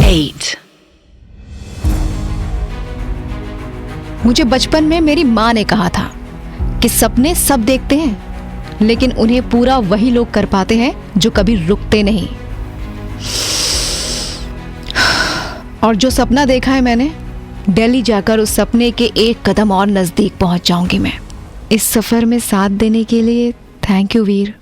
8। मुझे बचपन में मेरी माँ ने कहा था कि सपने सब देखते हैं, लेकिन उन्हें पूरा वही लोग कर पाते हैं जो कभी रुकते नहीं। और जो सपना देखा है मैंने, दिल्ली जाकर उस सपने के एक कदम और नजदीक पहुंच जाऊंगी मैं। इस सफर में साथ देने के लिए थैंक यू वीर।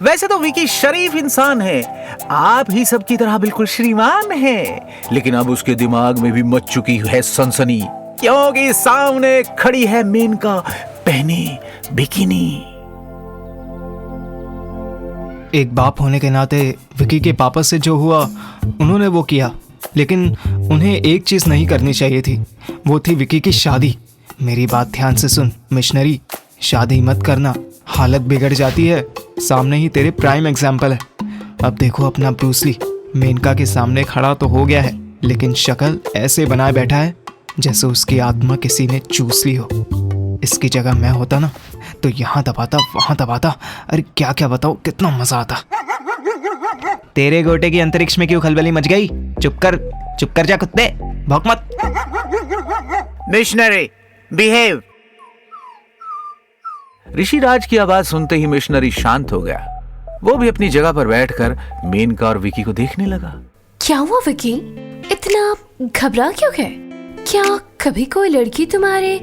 वैसे तो विकी शरीफ इंसान है, आप ही सबकी तरह बिल्कुल श्रीमान है, लेकिन अब उसके दिमाग में भी मच चुकी है सनसनी, क्योंकि सामने खड़ी है मेनका पहने बिकिनी। एक बाप होने के नाते विकी के पापा से जो हुआ उन्होंने वो किया, लेकिन उन्हें एक चीज नहीं करनी चाहिए थी, वो थी विकी की शादी। मेरी बात ध्यान से सुन मिशनरी, शादी मत करना, हालत बिगड़ जाती है। सामने ही तेरे प्राइम एग्जाम्पल है। अब देखो अपना ब्रूसली मेनका के सामने खड़ा तो हो गया है, लेकिन शक्ल ऐसे बनाए बैठा है जैसे उसकी आत्मा किसी ने चूस ली हो। इसकी जगह मैं होता ना तो यहाँ दबाता वहां दबाता, अरे क्या क्या बताओ, कितना मजा आता। तेरे गोटे की अंतरिक्ष में क्यों खलबली मच गई? चुप कर जा कुत्ते, भौंक मत। Missionary behave. ऋषिराज की आवाज सुनते ही मिशनरी शांत हो गया। वो भी अपनी जगह पर बैठकर मेनका और विकी को देखने लगा। क्या हुआ विकी, इतना घबरा क्यों है? क्या कभी कोई लड़की तुम्हारे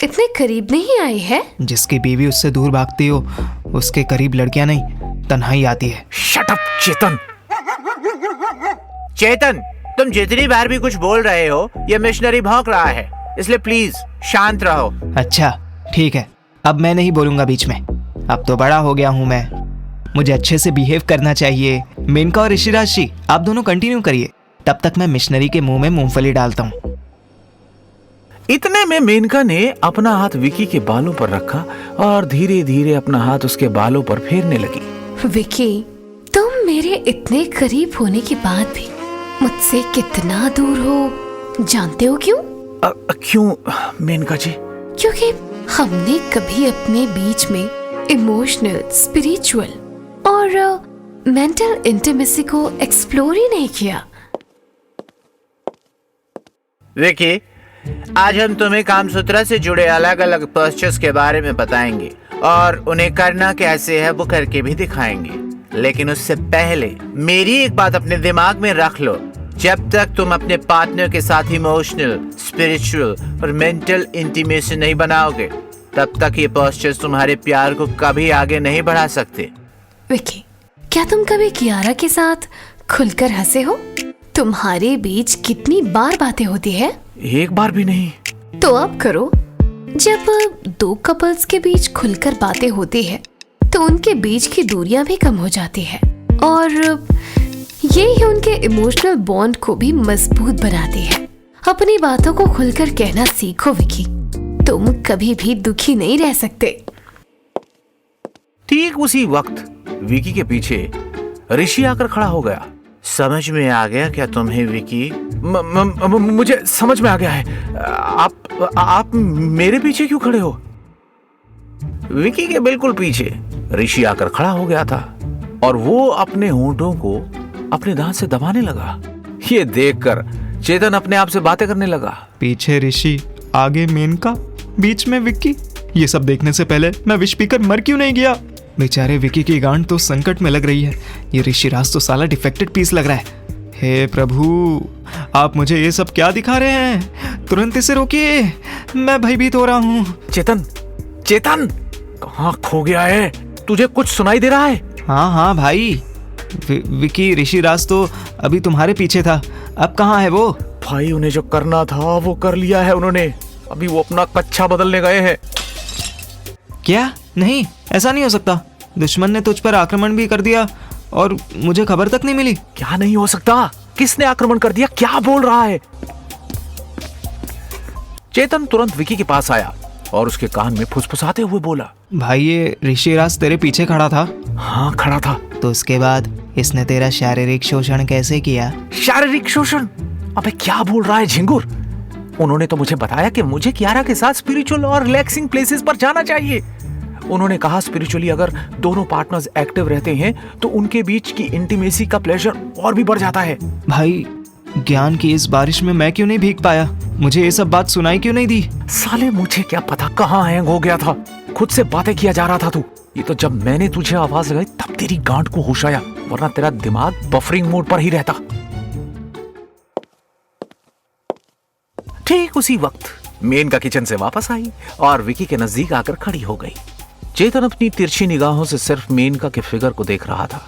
इतने करीब नहीं आई है? जिसकी बीवी उससे दूर भागती हो उसके करीब लड़कियां नहीं, तन्हाई आती है। शट अप चेतन। चेतन, तुम जितनी बार भी कुछ बोल रहे हो ये मिशनरी भौंक रहा है, इसलिए प्लीज शांत रहो। अच्छा ठीक है, अब मैं नहीं बोलूंगा बीच में। अब तो बड़ा हो गया हूं मैं, मुझे अच्छे से बिहेव करना चाहिए। मेनका और ऋषिराज जी आप दोनों कंटिन्यू करिए, तब तक मैं मिशनरी के मुंह में मूंगफली डालता हूँ। इतने में मेनका ने अपना हाथ विकी के बालों पर रखा और धीरे धीरे अपना हाथ उसके बालों पर फेरने लगी। विकी, तुम मेरे इतने करीब होने के बाद भी मुझसे कितना दूर हो, जानते हो क्यों? क्यों मेनका जी? क्योंकि हमने कभी अपने बीच में इमोशनल, स्पिरिचुअल और मेंटल इंटीमेसी को एक्सप्लोर ही नहीं किया। विकी, आज हम तुम्हें कामसूत्रा से जुड़े अलग अलग पोस्चर्स के बारे में बताएंगे और उन्हें करना कैसे है वो करके भी दिखाएंगे। लेकिन उससे पहले मेरी एक बात अपने दिमाग में रख लो, जब तक तुम अपने पार्टनर के साथ इमोशनल, स्पिरिचुअल और मेंटल इंटीमेसी नहीं बनाओगे, तब तक ये पोस्चर्स तुम्हारे प्यार को कभी आगे नहीं बढ़ा सकते। विकी, क्या तुम कभी कियारा के साथ खुलकर हंसे हो? तुम्हारे बीच कितनी बार बातें होती है? एक बार भी नहीं। तो अब करो। जब दो कपल्स के बीच खुलकर बातें होती है तो उनके बीच की दूरियां भी कम हो जाती है और ये ही उनके इमोशनल बॉन्ड को भी मजबूत बनाती है। अपनी बातों को खुलकर कहना सीखो विकी, तुम कभी भी दुखी नहीं रह सकते। ठीक उसी वक्त विकी के पीछे ऋषि आकर खड़ा हो गया। समझ में आ गया क्या तुम्हें विकी? मुझे समझ में आ गया है। आप मेरे पीछे क्यों खड़े हो? विकी के बिल्कुल पीछे ऋषि आकर खड़ा हो गया था और वो अपने होंठों को अपने दांत से दबाने लगा। ये देखकर चेतन अपने आप से बातें करने लगा। पीछे ऋषि, आगे मेनका, बीच में विक्की। ये सब देखने से पहले मैं विश पीकर मर क्यों नहीं गया? बेचारे विकी की गांड तो संकट में लग रही है, ये ऋषिराज तो साला डिफेक्टेड पीस लग रहा है। हे प्रभु, आप मुझे ये सब क्या दिखा रहे हैं? तुरंत इसे रोकिए, मैं भयभीत हो रहा हूँ। चेतन कहाँ खो गया है? तुझे कुछ सुनाई दे रहा है? हाँ भाई, विकी ऋषिराज तो अभी तुम्हारे पीछे था, अब कहाँ है वो? भाई उन्हें जो करना था वो कर लिया है उन्होंने, अभी वो अपना कच्छा बदलने गए हैं। क्या? नहीं, ऐसा नहीं हो सकता। दुश्मन ने तुझ पर आक्रमण भी कर दिया और मुझे खबर तक नहीं मिली। क्या नहीं हो सकता? किसने आक्रमण कर दिया? क्या बोल रहा है? चेतन तुरंत विकी के पास आया और उसके कान में फुसफुसाते हुए बोला, भाई ये ऋषिराज तेरे पीछे खड़ा था? हाँ खड़ा था। तो उसके बाद इसने तेरा शारीरिक शोषण कैसे किया? शारीरिक शोषण? अबे क्या बोल रहा है झिंगुर? उन्होंने तो मुझे बताया कि मुझे कियारा के साथ स्पिरिचुअल और रिलैक्सिंग प्लेसेस पर जाना चाहिए। उन्होंने कहा स्पिरिचुअली अगर दोनों पार्टनर्स एक्टिव रहते हैं तो उनके बीच की इंटीमेसी का प्लेजर और भी बढ़ जाता है। भाई ज्ञान की इस बारिश में मैं क्यों नहीं भीग पाया? मुझे ये सब बात सुनाई क्यों नहीं दी? साले मुझे क्या पता कहाँ हैंग हो गया था, खुद से बातें किया जा रहा था तू। ये तो जब मैंने तुझे आवाज लगाई तब तेरी गांड को होश आया, वरना तेरा दिमाग बफरिंग मोड पर ही रहता। ठीक उसी वक्त मेनका किचन से वापस आई और विकी के नजदीक आकर खड़ी हो गई। चेतन अपनी तिरछी निगाहों से सिर्फ मेनका के फिगर को देख रहा था,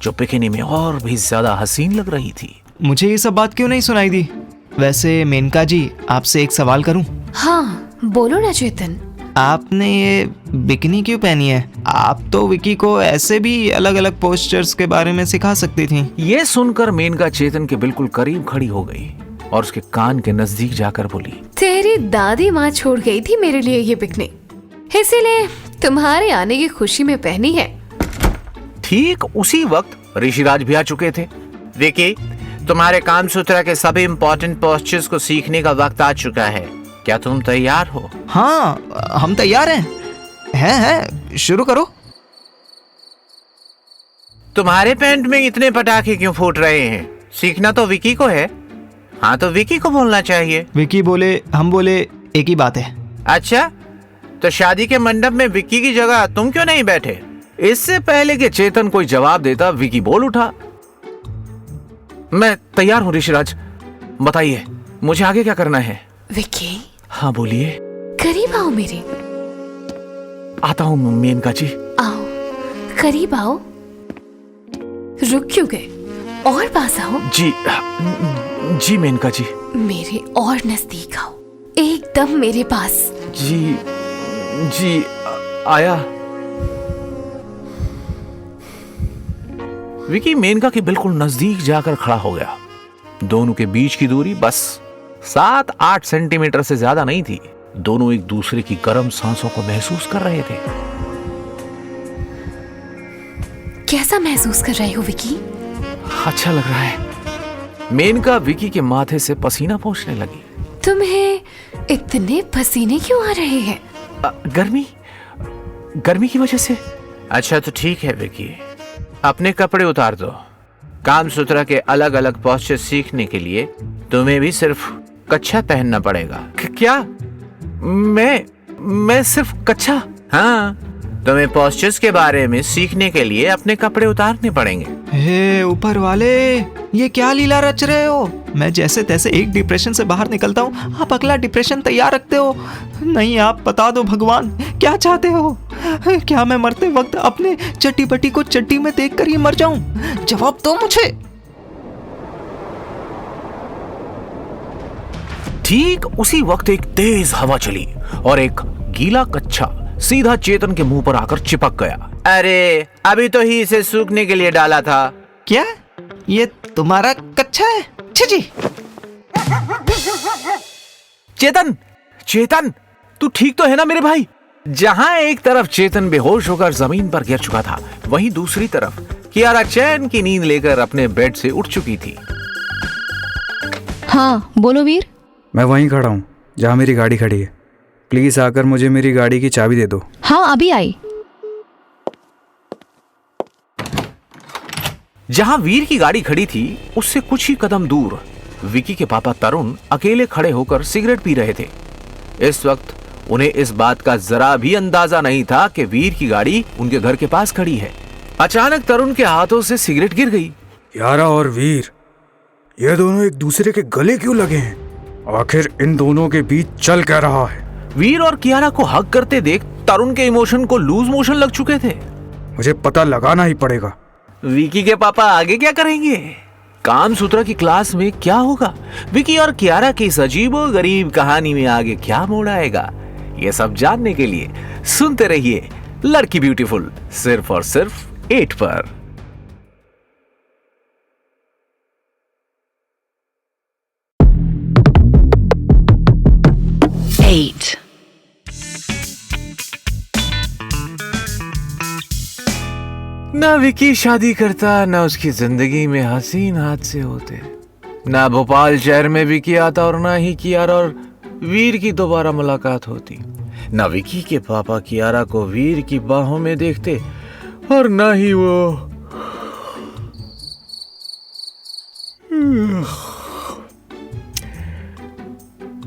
जो बिकिनी में और भी ज्यादा हसीन लग रही थी। मुझे ये सब बात क्यों नहीं सुनाई दी? वैसे मेनका जी, आपसे एक सवाल करूं? हाँ बोलो ना चेतन। आपने ये बिकिनी क्यों पहनी है? आप तो विकी को ऐसे भी अलग अलग पोस्चर्स के बारे में सिखा सकती थी। ये सुनकर मेनका चेतन के बिल्कुल करीब खड़ी हो गई और उसके कान के नजदीक जाकर बोली, तेरी दादी माँ छोड़ गई थी मेरे लिए ये बिकनी, इसीलिए तुम्हारे आने की खुशी में पहनी है। ठीक उसी वक्त ऋषिराज भी आ चुके थे। विकी, तुम्हारे कामसूत्रा के सभी इंपॉर्टेंट पोस्चर्स को सीखने का वक्त आ चुका है, क्या तुम तैयार हो? हाँ हम तैयार हैं, शुरू करो। तुम्हारे पैंट में इतने पटाखे क्यों फूट रहे हैं? सीखना तो विकी को है। हाँ तो विकी को बोलना चाहिए। विकी बोले, हम बोले, एक ही बात है। अच्छा, तो शादी के मंडप में विक्की की जगह तुम क्यों नहीं बैठे? इससे पहले कि चेतन कोई जवाब देता, विकी बोल उठा, मैं तैयार हूँ ऋषिराज, बताइए मुझे आगे क्या करना है? विकी। हाँ बोलिए। करीब आओ मेरे। आता हूँ मेनका जी। आओ, करीब आओ। रुक क्यों गए? और पास आओ। जी मेनका जी। मेरे और नजदीक आओ, एकदम मेरे पास। जी आया। विकी मेनका के बिल्कुल नजदीक जाकर खड़ा हो गया। दोनों के बीच की दूरी बस 7-8 सेंटीमीटर से ज्यादा नहीं थी। दोनों एक दूसरे की गर्म सांसों को महसूस कर रहे थे। कैसा महसूस कर रहे हो विकी? अच्छा लग रहा है। मेनका विकी के माथे से पसीना पोंछने लगी। तुम्हें इतने पसीने क्यों आ रहे हैं? गर्मी की वजह से। अच्छा तो ठीक है विकी, अपने कपड़े उतार दो। कामसूत्रा के अलग अलग पोस्चर सीखने के लिए तुम्हें भी सिर्फ कच्छा पहनना पड़ेगा। क्या? मैं सिर्फ कच्छा? हाँ, तुम्हें पोस्चर्स के बारे में सीखने के लिए अपने कपड़े उतारने पड़ेंगे। हे ऊपर वाले, ये क्या लीला रच रहे हो? मैं जैसे तैसे एक डिप्रेशन से बाहर निकलता हूँ, आप अगला डिप्रेशन तैयार रखते हो। नहीं, आप बता दो भगवान, क्या चाहते हो? क्या मैं मरते वक्त अपने चट्टी बट्टी को चड्डी में देखकर ही मर जाऊं? जवाब दो मुझे। ठीक उसी वक्त एक तेज हवा चली और एक गीला कच्छा सीधा चेतन के मुंह पर आकर चिपक गया। अरे अभी तो ही इसे सूखने के लिए डाला था। क्या ये तुम्हारा कच्छा है? छी। चेतन तू ठीक तो है ना मेरे भाई? जहां एक तरफ चेतन बेहोश होकर जमीन पर गिर चुका था, वहीं दूसरी तरफ कियारा चैन की नींद लेकर अपने बेड से उठ चुकी थी। हाँ बोलो वीर। मैं वहीं खड़ा हूँ जहाँ मेरी गाड़ी खड़ी है। प्लीज आकर मुझे मेरी गाड़ी की चाबी दे दो। हाँ अभी आई। जहां वीर की गाड़ी खड़ी थी उससे कुछ ही कदम दूर विकी के पापा तरुण अकेले खड़े होकर सिगरेट पी रहे थे। इस वक्त उन्हें इस बात का जरा भी अंदाजा नहीं था कि वीर की गाड़ी उनके घर के पास खड़ी है। अचानक तरुण के हाथों से सिगरेट गिर गई। यारा और वीर, ये दोनों एक दूसरे के गले क्यों लगे हैं? आखिर इन दोनों के बीच चल क्या रहा है? वीर और कियारा को हग करते देख तरुण के इमोशन को लूज मोशन लग चुके थे। मुझे पता लगाना ही पड़ेगा। विकी के पापा आगे क्या करेंगे? कामसूत्रा की क्लास में क्या होगा? विकी और कियारा की इस अजीबोगरीब कहानी में आगे क्या मोड़ आएगा? ये सब जानने के लिए सुनते रहिए लड़की ब्यूटीफुल, सिर्फ और सिर्फ 8 पर। ना विकी शादी करता, ना उसकी जिंदगी में हसीन हादसे होते, ना भोपाल शहर में विकी आता और ना ही कियारा और वीर की दोबारा मुलाकात होती। ना विकी के पापा कियारा को वीर की बाहों में देखते और ना ही वो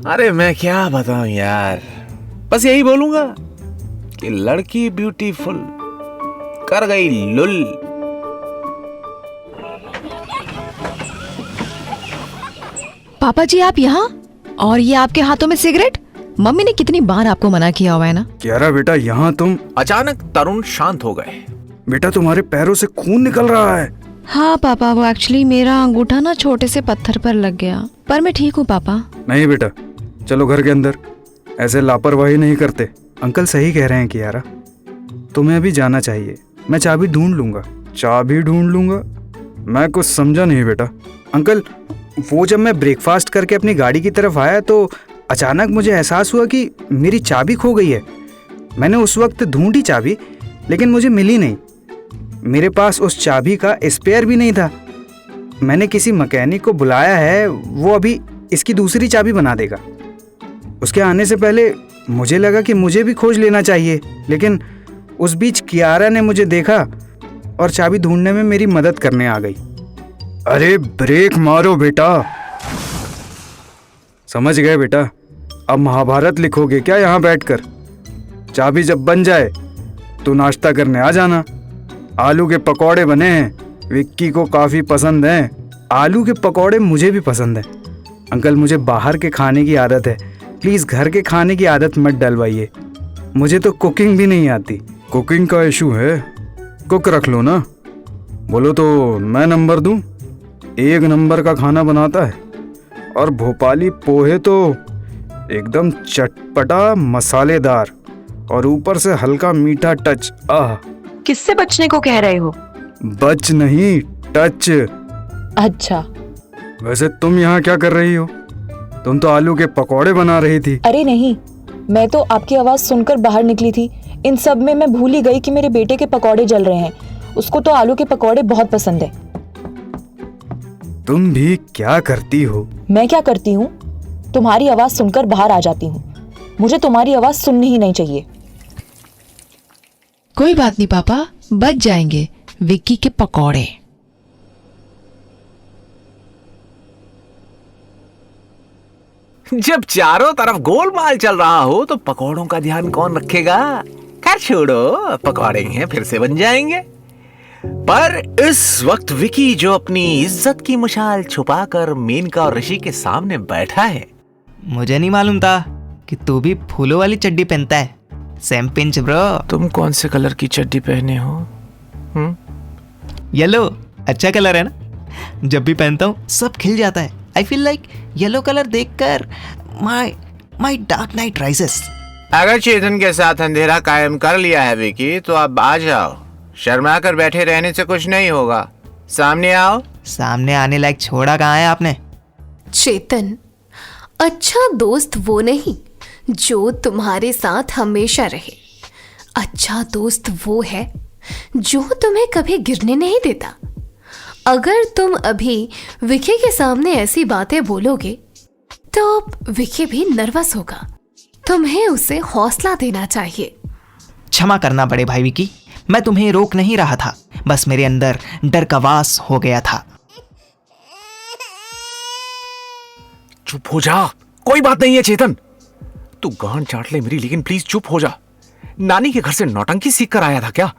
अरे मैं क्या बताऊं यार, बस यही बोलूंगा कि लड़की ब्यूटीफुल कर गई लुल। पापा जी आप यहाँ, और ये आपके हाथों में सिगरेट? मम्मी ने कितनी बार आपको मना किया हुआ है ना। कियारा बेटा, यहाँ तुम। अचानक तरुण शांत हो गए। बेटा तुम्हारे पैरों से खून निकल रहा है। हाँ पापा, वो एक्चुअली मेरा अंगूठा ना छोटे से पत्थर पर लग गया, पर मैं ठीक हूँ पापा। नहीं बेटा, चलो घर के अंदर, ऐसे लापरवाही नहीं करते। अंकल सही कह रहे हैं कियारा, तुम्हें अभी जाना चाहिए। मैं चाबी ढूंढ लूंगा। चाबी ढूंढ लूंगा? मैं कुछ समझा नहीं बेटा। अंकल, वो जब मैं ब्रेकफास्ट करके अपनी गाड़ी की तरफ आया तो अचानक मुझे एहसास हुआ कि मेरी चाबी खो गई है। मैंने उस वक्त ढूंढी चाबी, लेकिन मुझे मिली नहीं। मेरे पास उस चाबी का स्पेयर भी नहीं था। मैंने किसी मैकेनिक को बुलाया है, वो अभी इसकी दूसरी चाबी बना देगा। उसके आने से पहले मुझे लगा कि मुझे भी खोज लेना चाहिए, लेकिन उस बीच कियारा ने मुझे देखा और चाबी ढूंढने में मेरी मदद करने आ गई। अरे ब्रेक मारो बेटा। समझ गए बेटा? अब महाभारत लिखोगे क्या यहाँ बैठकर? चाबी जब बन जाए तो नाश्ता करने आ जाना। आलू के पकौड़े बने हैं, विक्की को काफ़ी पसंद हैं। आलू के पकौड़े मुझे भी पसंद हैं। अंकल, मुझे बाहर के खाने की आदत है, प्लीज़ घर के खाने की आदत मत डलवाइए। मुझे तो कुकिंग भी नहीं आती। कुकिंग का इशू है? कुक रख लो ना। बोलो तो मैं नंबर दूं? 1 नंबर का खाना बनाता है, और भोपाली पोहे तो एकदम चटपटा मसालेदार और ऊपर से हल्का मीठा टच। आह! किससे बचने को कह रहे हो? बच नहीं, टच। अच्छा। वैसे तुम यहाँ क्या कर रही हो? तुम तो आलू के पकौड़े बना रही थी। अरे नहीं, मैं तो आपकी आवाज सुनकर बाहर निकली थी। इन सब में मैं भूल ही गई कि मेरे बेटे के पकौड़े जल रहे हैं। उसको तो आलू के पकौड़े बहुत पसंद है। तुम भी क्या करती हो? मैं क्या करती हूँ? तुम्हारी आवाज सुनकर बाहर आ जाती हूँ। मुझे तुम्हारी आवाज सुननी ही नहीं चाहिए। कोई बात नहीं पापा, बच जाएंगे विक्की के पकौड़े। जब चारों तरफ गोलमाल चल रहा हो तो पकौड़ों का ध्यान कौन रखेगा? खैर छोड़ो, पकौड़े हैं फिर से बन जाएंगे। पर इस वक्त विकी जो अपनी इज्जत की मशाल छुपाकर मेनका और ऋषि के सामने बैठा है। मुझे नहीं मालूम था कि तू भी फूलों वाली चड्डी पहनता है। Same pinch bro. तुम कौन से कलर की चड्डी पहने हो? येलो अच्छा कलर है ना, जब भी पहनता हूँ सब खिल जाता है। I feel like yellow colour देखकर माई डार्क नाइट राइजेस। अगर चेतन के साथ अंधेरा कायम कर लिया है विकी, तो अब आ जाओ। शर्मा कर बैठे रहने से कुछ नहीं होगा, सामने आओ। सामने आने लायक छोड़ा कहाँ है आपने? चेतन, अच्छा दोस्त वो नहीं जो तुम्हारे साथ हमेशा रहे। अच्छा दोस्त वो है जो तुम्हें कभी गिरने नहीं देता। अगर तुम अभी विकी के सामने ऐसी बातें बोलोगे तो विकी भी नर्वस होगा। तुम्हें उसे हौसला देना चाहिए। क्षमा करना बड़े भाई विकी, मैं तुम्हें रोक नहीं रहा था, बस मेरे अंदर डर का वास हो गया था। चुप हो जा, कोई बात नहीं है चेतन। तू गांड चाट ले मेरी, लेकिन प्लीज चुप हो जा। नानी के घर से नौटंकी सीख कर आया था क्या?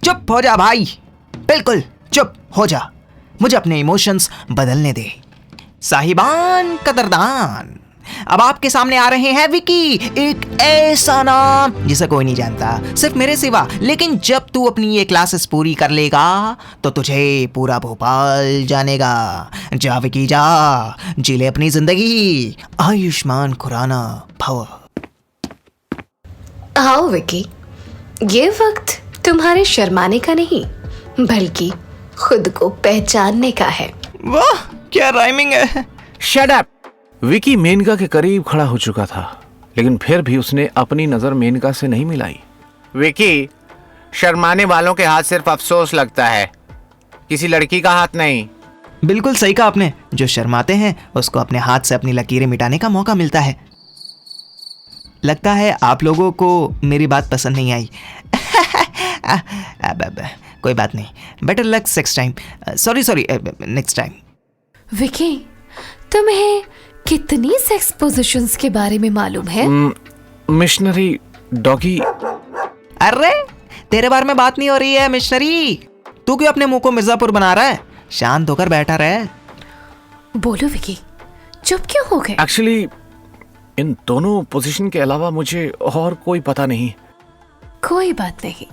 चुप हो जा भाई, बिल्कुल चुप हो जा। मुझे अपने इमोशंस बदलने दे। साहिबान कदरदान, अब आपके सामने आ रहे हैं विकी, एक ऐसा नाम जिसे कोई नहीं जानता सिर्फ मेरे सिवा। लेकिन जब तू अपनी ये क्लासेस पूरी कर लेगा तो तुझे पूरा भोपाल जानेगा। जा विकी जा, जी ले अपनी जिंदगी, आयुष्मान खुराना भव। आओ विकी, ये वक्त तुम्हारे शर्माने का नहीं बल्कि खुद को पहचानने का है। वाह क्या राइमिंग है। Shut up. विकी मेनका के करीब खड़ा हो चुका था, लेकिन फिर भी उसने अपनी नजर मेनका से नहीं मिलाई। विकी, शर्माने वालों के हाथ सिर्फ अफसोस लगता है, किसी लड़की का हाथ नहीं। बिल्कुल सही कहा आपने, जो शर्माते हैं उसको अपने हाथ से अपनी लकीरें मिटाने का मौका मिलता है। लगता है आप लोगों को मेरी बात पसंद नहीं आई। अब कोई बात नहीं, better luck next time, sorry next time. Vicky, तुम्हें कितनी सेक्स पोजीशंस के बारे में मालूम है? Missionary doggy. अरे तेरे बारे में बात नहीं हो रही है मिशनरी, तू क्यों अपने मुंह को मिर्जापुर बना रहा है? शांत होकर बैठा रहे। बोलो विकी, चुप क्यों हो गए? एक्चुअली इन दोनों पोजीशन के अलावा मुझे और कोई पता नहीं। कोई बात नहीं,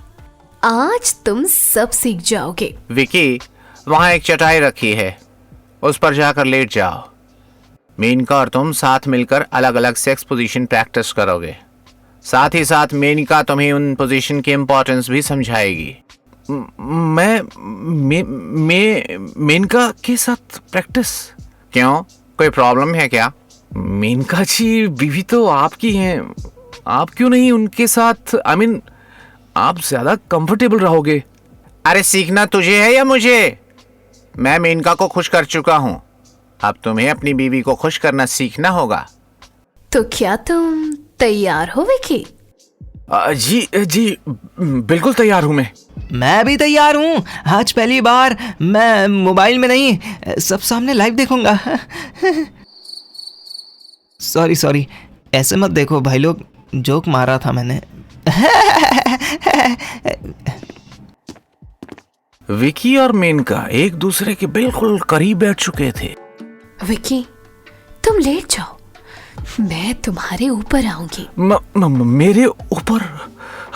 आज तुम सब सीख जाओगे। विकी, वहाँ एक चटाई रखी है, उस पर जाकर लेट जाओ। मेनका और तुम साथ मिलकर अलग अलग सेक्स पोजीशन प्रैक्टिस करोगे। साथ ही साथ मेनका तुम्हें उन पोजीशन की इम्पोर्टेंस भी समझाएगी। मेनका के साथ प्रैक्टिस? क्यों, कोई प्रॉब्लम है क्या? मेनका जी बीवी तो आपकी हैं, आप क्यों नहीं उनके साथ? I mean, आप ज्यादा कंफर्टेबल रहोगे। अरे सीखना तुझे है या मुझे? मैं मेनका को खुश कर चुका हूँ, अब तुम्हें अपनी बीवी को खुश करना सीखना होगा। तो क्या तुम तैयार हो विकी? जी बिल्कुल तैयार हूँ। मैं भी तैयार हूँ। आज पहली बार मैं मोबाइल में नहीं, सब सामने लाइव देखूंगा। सॉरी, ऐसे मत देखो भाई लोग, जोक मारा था मैंने। विकी और मेनका एक दूसरे के बिल्कुल करीब बैठ चुके थे। विकी, तुम लेट जाओ, मैं तुम्हारे ऊपर आऊंगी। मेरे ऊपर?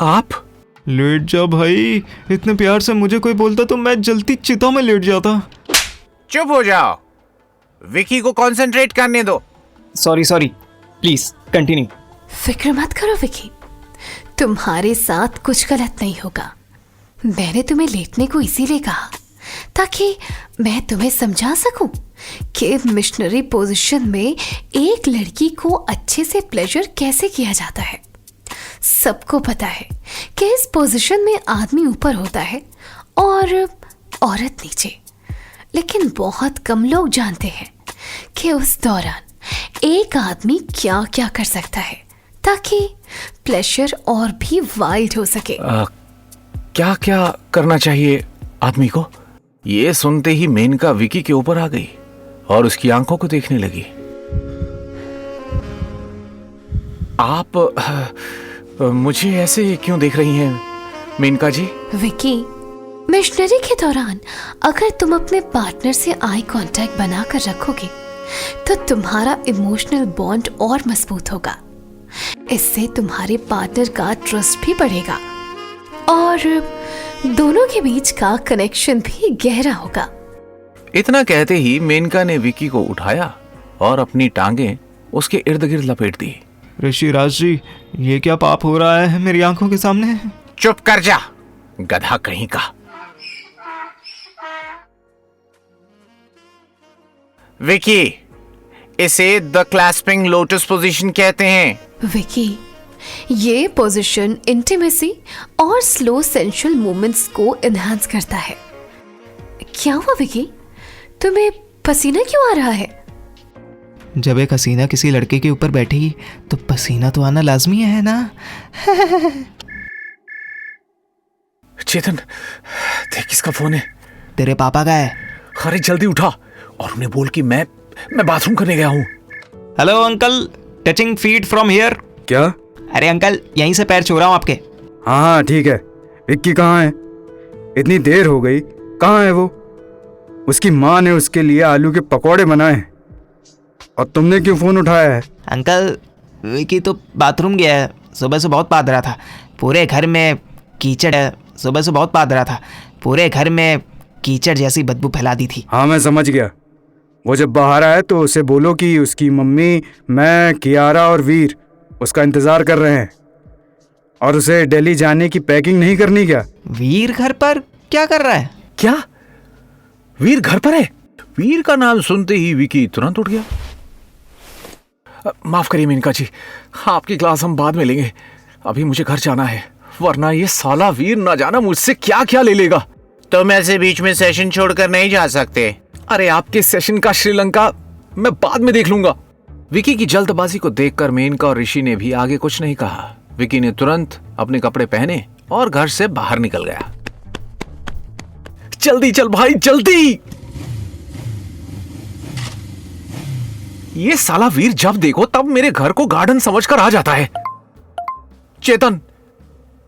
आप? लेट जा भाई, इतने प्यार से मुझे कोई बोलता तो मैं जल्दी चिता में लेट जाता। चुप हो जाओ, विकी को कंसंट्रेट करने दो। Sorry please continue. फिक्र मत करो विकी, तुम्हारे साथ कुछ गलत नहीं होगा। मैंने तुम्हें लेटने को इसीलिए कहा ताकि मैं तुम्हें समझा सकूं कि मिशनरी पोजीशन में एक लड़की को अच्छे से प्लेजर कैसे किया जाता है। सबको पता है कि इस पोजीशन में आदमी ऊपर होता है और औरत नीचे, लेकिन बहुत कम लोग जानते हैं कि उस दौरान एक आदमी क्या क्या कर सकता है ताकि प्लेजर और भी वाइल्ड हो सके। क्या क्या करना चाहिए आदमी को? ये सुनते ही मेनका विकी के ऊपर आ गई और उसकी आंखों को देखने लगी। आप मुझे ऐसे क्यों देख रही हैं मेनका जी? विकी, मिशनरी के दौरान अगर तुम अपने पार्टनर से आई कांटेक्ट बनाकर रखोगे तो तुम्हारा इमोशनल बॉन्ड और मजबूत होगा। इससे तुम्हारे पार्टनर का ट्रस्ट भी बढ़ेगा और दोनों के बीच का कनेक्शन भी गहरा होगा। इतना कहते ही मेनका ने विकी को उठाया और अपनी टांगें उसके इर्द गिर्द लपेट दी। ऋषिराज जी, ये क्या पाप हो रहा है मेरी आंखों के सामने? चुप कर जा, गधा कहीं का। विकी, इसे द क्लैस्पिंग लोटस पोजीशन कहते हैं। विकी, ये पोजीशन इंटीमेसी और स्लो सेंशुअल मूवमेंट्स को एनहांस करता है। क्या हुआ विकी, तुम्हें पसीना क्यों आ रहा है? जब एक हसीना किसी लड़के के ऊपर बैठेगी तो पसीना तो आना लाजमी है ना। चेतन, देख किसका फोन है। तेरे पापा का है। अरे जल्दी उठा और उन्हें बोल कि मैं बाथरूम करने गया हूँ। Hello uncle, touching feet from here. क्या? अरे अंकल, यहीं से पैर छू रहा हूँ आपके। हाँ ठीक है। विक्की कहाँ है? इतनी देर हो गई, कहाँ है वो? उसकी माँ ने उसके लिए आलू के पकौड़े बनाए हैं और तुमने क्यों फोन उठाया है? अंकल, विकी तो बाथरूम गया है, सुबह से बहुत पाद रहा था, पूरे घर में कीचड़ है। सुबह से बहुत पाद रहा था, पूरे घर में कीचड़ जैसी बदबू फैला दी थी। हाँ मैं समझ गया। वो जब बाहर आए तो उसे बोलो कि उसकी मम्मी, मैं, कियारा और वीर उसका इंतज़ार कर रहे हैं और उसे दिल्ली जाने की पैकिंग नहीं करनी क्या? वीर घर पर क्या कर रहा है? क्या वीर घर पर है? वीर का नाम सुनते ही विकी तुरंत उठ गया। माफ करिए मेनका जी, आपकी क्लास हम बाद में लेंगे, अभी मुझे घर जाना है, वरना ये साला वीर ना जाना मुझसे क्या क्या ले लेगा। तुम ऐसे बीच में सेशन छोड़कर नहीं जा सकते। अरे आपके सेशन का श्रीलंका मैं बाद में देख लूंगा। विकी की जल्दबाजी को देखकर मेनका और ऋषि ने भी आगे कुछ नहीं कहा। विकी ने तुरंत अपने कपड़े पहने और घर से बाहर निकल गया। जल्दी चल भाई जल्दी। ये साला वीर जब देखो तब मेरे घर को गार्डन समझकर आ जाता है। चेतन,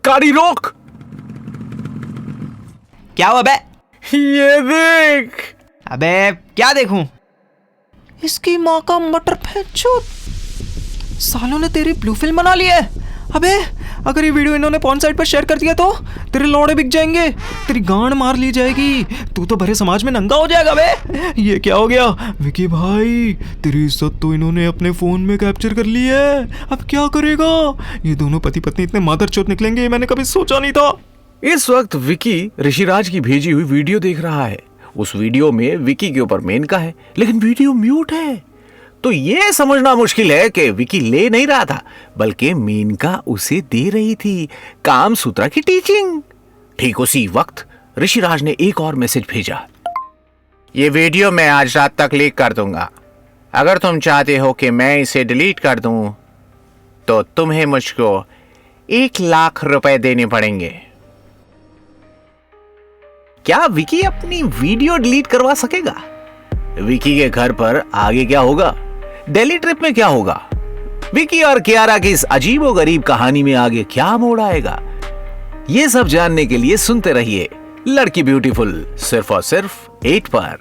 गाड़ी रोक। क्या हुआ बे? ये देख। अबे क्या देखूं? इसकी माँ का मटर फेंचो। सालों ने तेरी ब्लू फिल्म बना ली है। अबे अगर ये वीडियो इन्होंने पॉर्न साइट पर शेयर कर दिया तो तेरे लौड़े बिक जाएंगे, तेरी गांड मार ली जाएगी, तू तो भरे समाज में नंगा हो जाएगा। बे ये क्या हो गया? विकी भाई तेरी इज्जत तो इन्होंने अपने फोन में कैप्चर कर ली है, अब क्या करेगा? ये दोनों पति पत्नी इतने मादरचोद निकलेंगे मैंने कभी सोचा नहीं था। इस वक्त विकी ऋषिराज की भेजी हुई वीडियो देख रहा है। उस वीडियो में विकी के ऊपर मेनका है, लेकिन वीडियो म्यूट है। तो यह समझना मुश्किल है कि विकी ले नहीं रहा था, बल्कि मेनका उसे दे रही थी काम सूत्रा की टीचिंग। ठीक उसी वक्त ऋषिराज ने एक और मैसेज भेजा। ये वीडियो मैं आज रात तक लीक कर दूंगा। अगर तुम चाहते हो कि मैं इसे डिलीट कर दूं, तो तुम्हें मुझको 1 लाख रुपए देने पड़ेंगे। क्या विकी अपनी वीडियो डिलीट करवा सकेगा? विकी के घर पर आगे क्या होगा? दिल्ली ट्रिप में क्या होगा? विकी और कियारा की इस अजीबोगरीब कहानी में आगे क्या मोड़ आएगा? ये सब जानने के लिए सुनते रहिए लड़की ब्यूटीफुल, सिर्फ और सिर्फ 8 पर।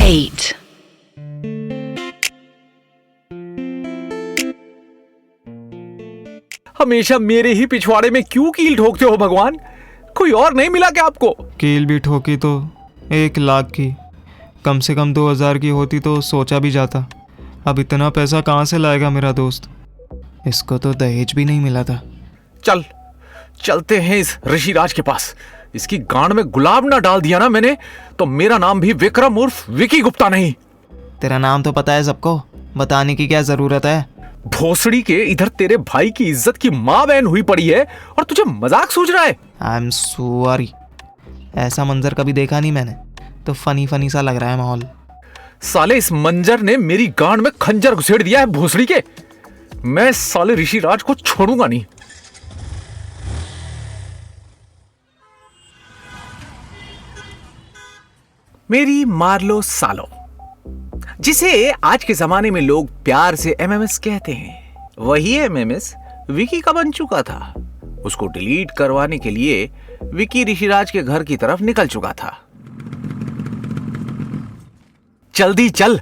8 हमेशा मेरे ही पिछवाड़े में क्यों कील ठोकते हो भगवान? कोई और नहीं मिला क्या आपको? कील भी ठोकी तो 1 लाख की, कम से कम 2000 की होती तो सोचा भी जाता। अब इतना पैसा कहाँ से लाएगा मेरा दोस्त? इसको तो दहेज भी नहीं मिला था। चलते हैं इस ऋषिराज के पास। इसकी गांड में गुलाब ना डाल दिया ना मैंने, तो मेरा नाम भी विक्रम उर्फ विकी गुप्ता नहीं। तेरा नाम तो पता है सबको, बताने की क्या जरूरत है? भोसड़ी के, इधर तेरे भाई की इज्जत की माँ बहन हुई पड़ी है और तुझे मजाक सूझ रहा है? आई एम सॉरी, ऐसा मंजर कभी देखा नहीं मैंने, तो फनी फनी सा लग रहा है माहौल। साले इस मंजर ने मेरी गांड में खंजर घुसेड़ दिया है भोसड़ी के। मैं साले ऋषिराज को छोड़ूंगा नहीं। मेरी मार्लो सालो, जिसे आज के जमाने में लोग प्यार से एमएमएस कहते हैं, वही एमएमएस विकी का बन चुका था। उसको डिलीट करवाने के लिए विकी ऋषिराज के घर की तरफ निकल चुका था। जल्दी चल।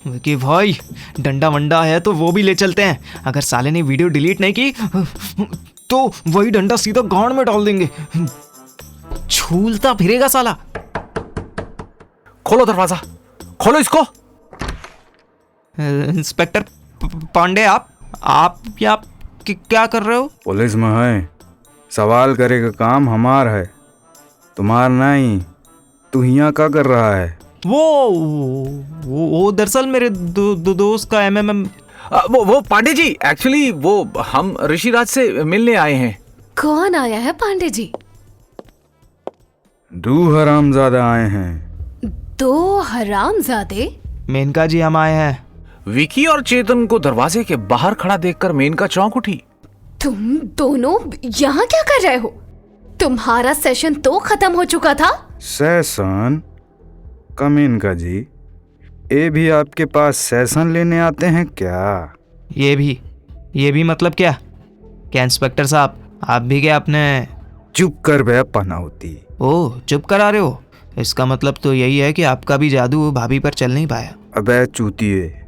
विकी भाई डंडा वंडा है तो वो भी ले चलते हैं। अगर साले ने वीडियो डिलीट नहीं की तो वही डंडा सीधा गांड में डाल देंगे, झूलता फिरेगा साला। खोलो दरवाजा, खोलो इसको। इंस्पेक्टर पांडे, आप क्या कर रहे हो? पुलिस में है, सवाल करे का काम हमार है, तुम्हार नहीं। तू यहाँ क्या कर रहा है? वो दरअसल मेरे दोस्त का एमएमएम। वो पांडे जी, एक्चुअली वो हम ऋषिराज से मिलने आए हैं। कौन आया है पांडे जी? 2 हरामजादा आए हैं। 2 हरामजादे? मेनका जी हम आए हैं। विकी और चेतन को दरवाजे के बाहर खड़ा देखकर मेनका चौंक उठी। तुम दोनों यहाँ क्या कर रहे हो? तुम्हारा सेशन तो खत्म हो चुका था। सेशन? कमीनका जी, ये भी आपके पास सेशन लेने आते हैं क्या? ये भी मतलब क्या इंस्पेक्टर साहब, आप भी क्या अपने? चुप कर बे पनाउती। ओह चुप करा रहे हो, इसका मतलब तो यही है कि आपका भी जादू भाभी पर चल नहीं पाया। अबे चूतिए,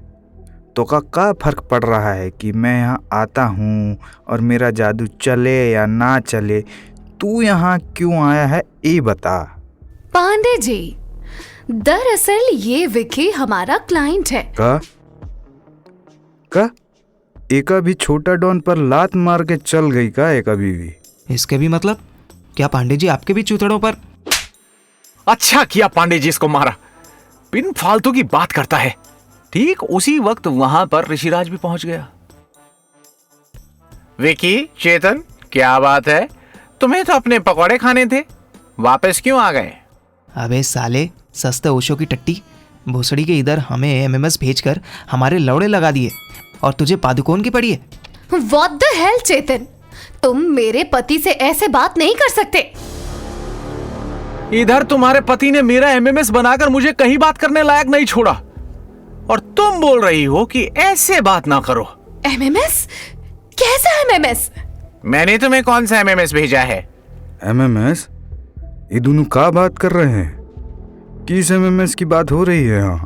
तो का क्या फर्क पड़ रहा है कि मैं यहाँ आता हूँ और मेरा जादू चले या ना चले? तू यहाँ क्यों आया है ये बता। पांडे जी, दरअसल ये विकी हमारा क्लाइंट है। का एक भी छोटा डॉन पर लात मार के चल गई का? एक अभी भी इसके भी मतलब क्या पांडे जी आपके भी चूतड़ों पर? अच्छा किया पांडे जी इसको मारा, बिन फालतू की बात करता है। ठीक उसी वक्त वहां पर ऋषिराज भी पहुंच गया। विकी, चेतन, क्या बात है? तुम्हें तो अपने पकौड़े खाने थे, वापस क्यों आ गए? अबे साले सस्ते ओशो की टट्टी, भोसड़ी के इधर हमें एमएमएस भेजकर हमारे लौड़े लगा दिए और तुझे पादुकोण की पड़ी है। What the hell, चेतन, तुम मेरे पति से ऐसे बात नहीं कर सकते। इधर तुम्हारे पति ने मेरा एमएमएस बनाकर मुझे कहीं बात करने लायक नहीं छोड़ा, और तुम बोल रही हो कि ऐसे बात ना करो। एमएमएस? कैसा एमएमएस? मैंने तुम्हें कौन सा एमएमएस भेजा है? एमएमएस? ये दोनों का बात कर रहे हैं? किस एमएमएस की बात हो रही है यहाँ?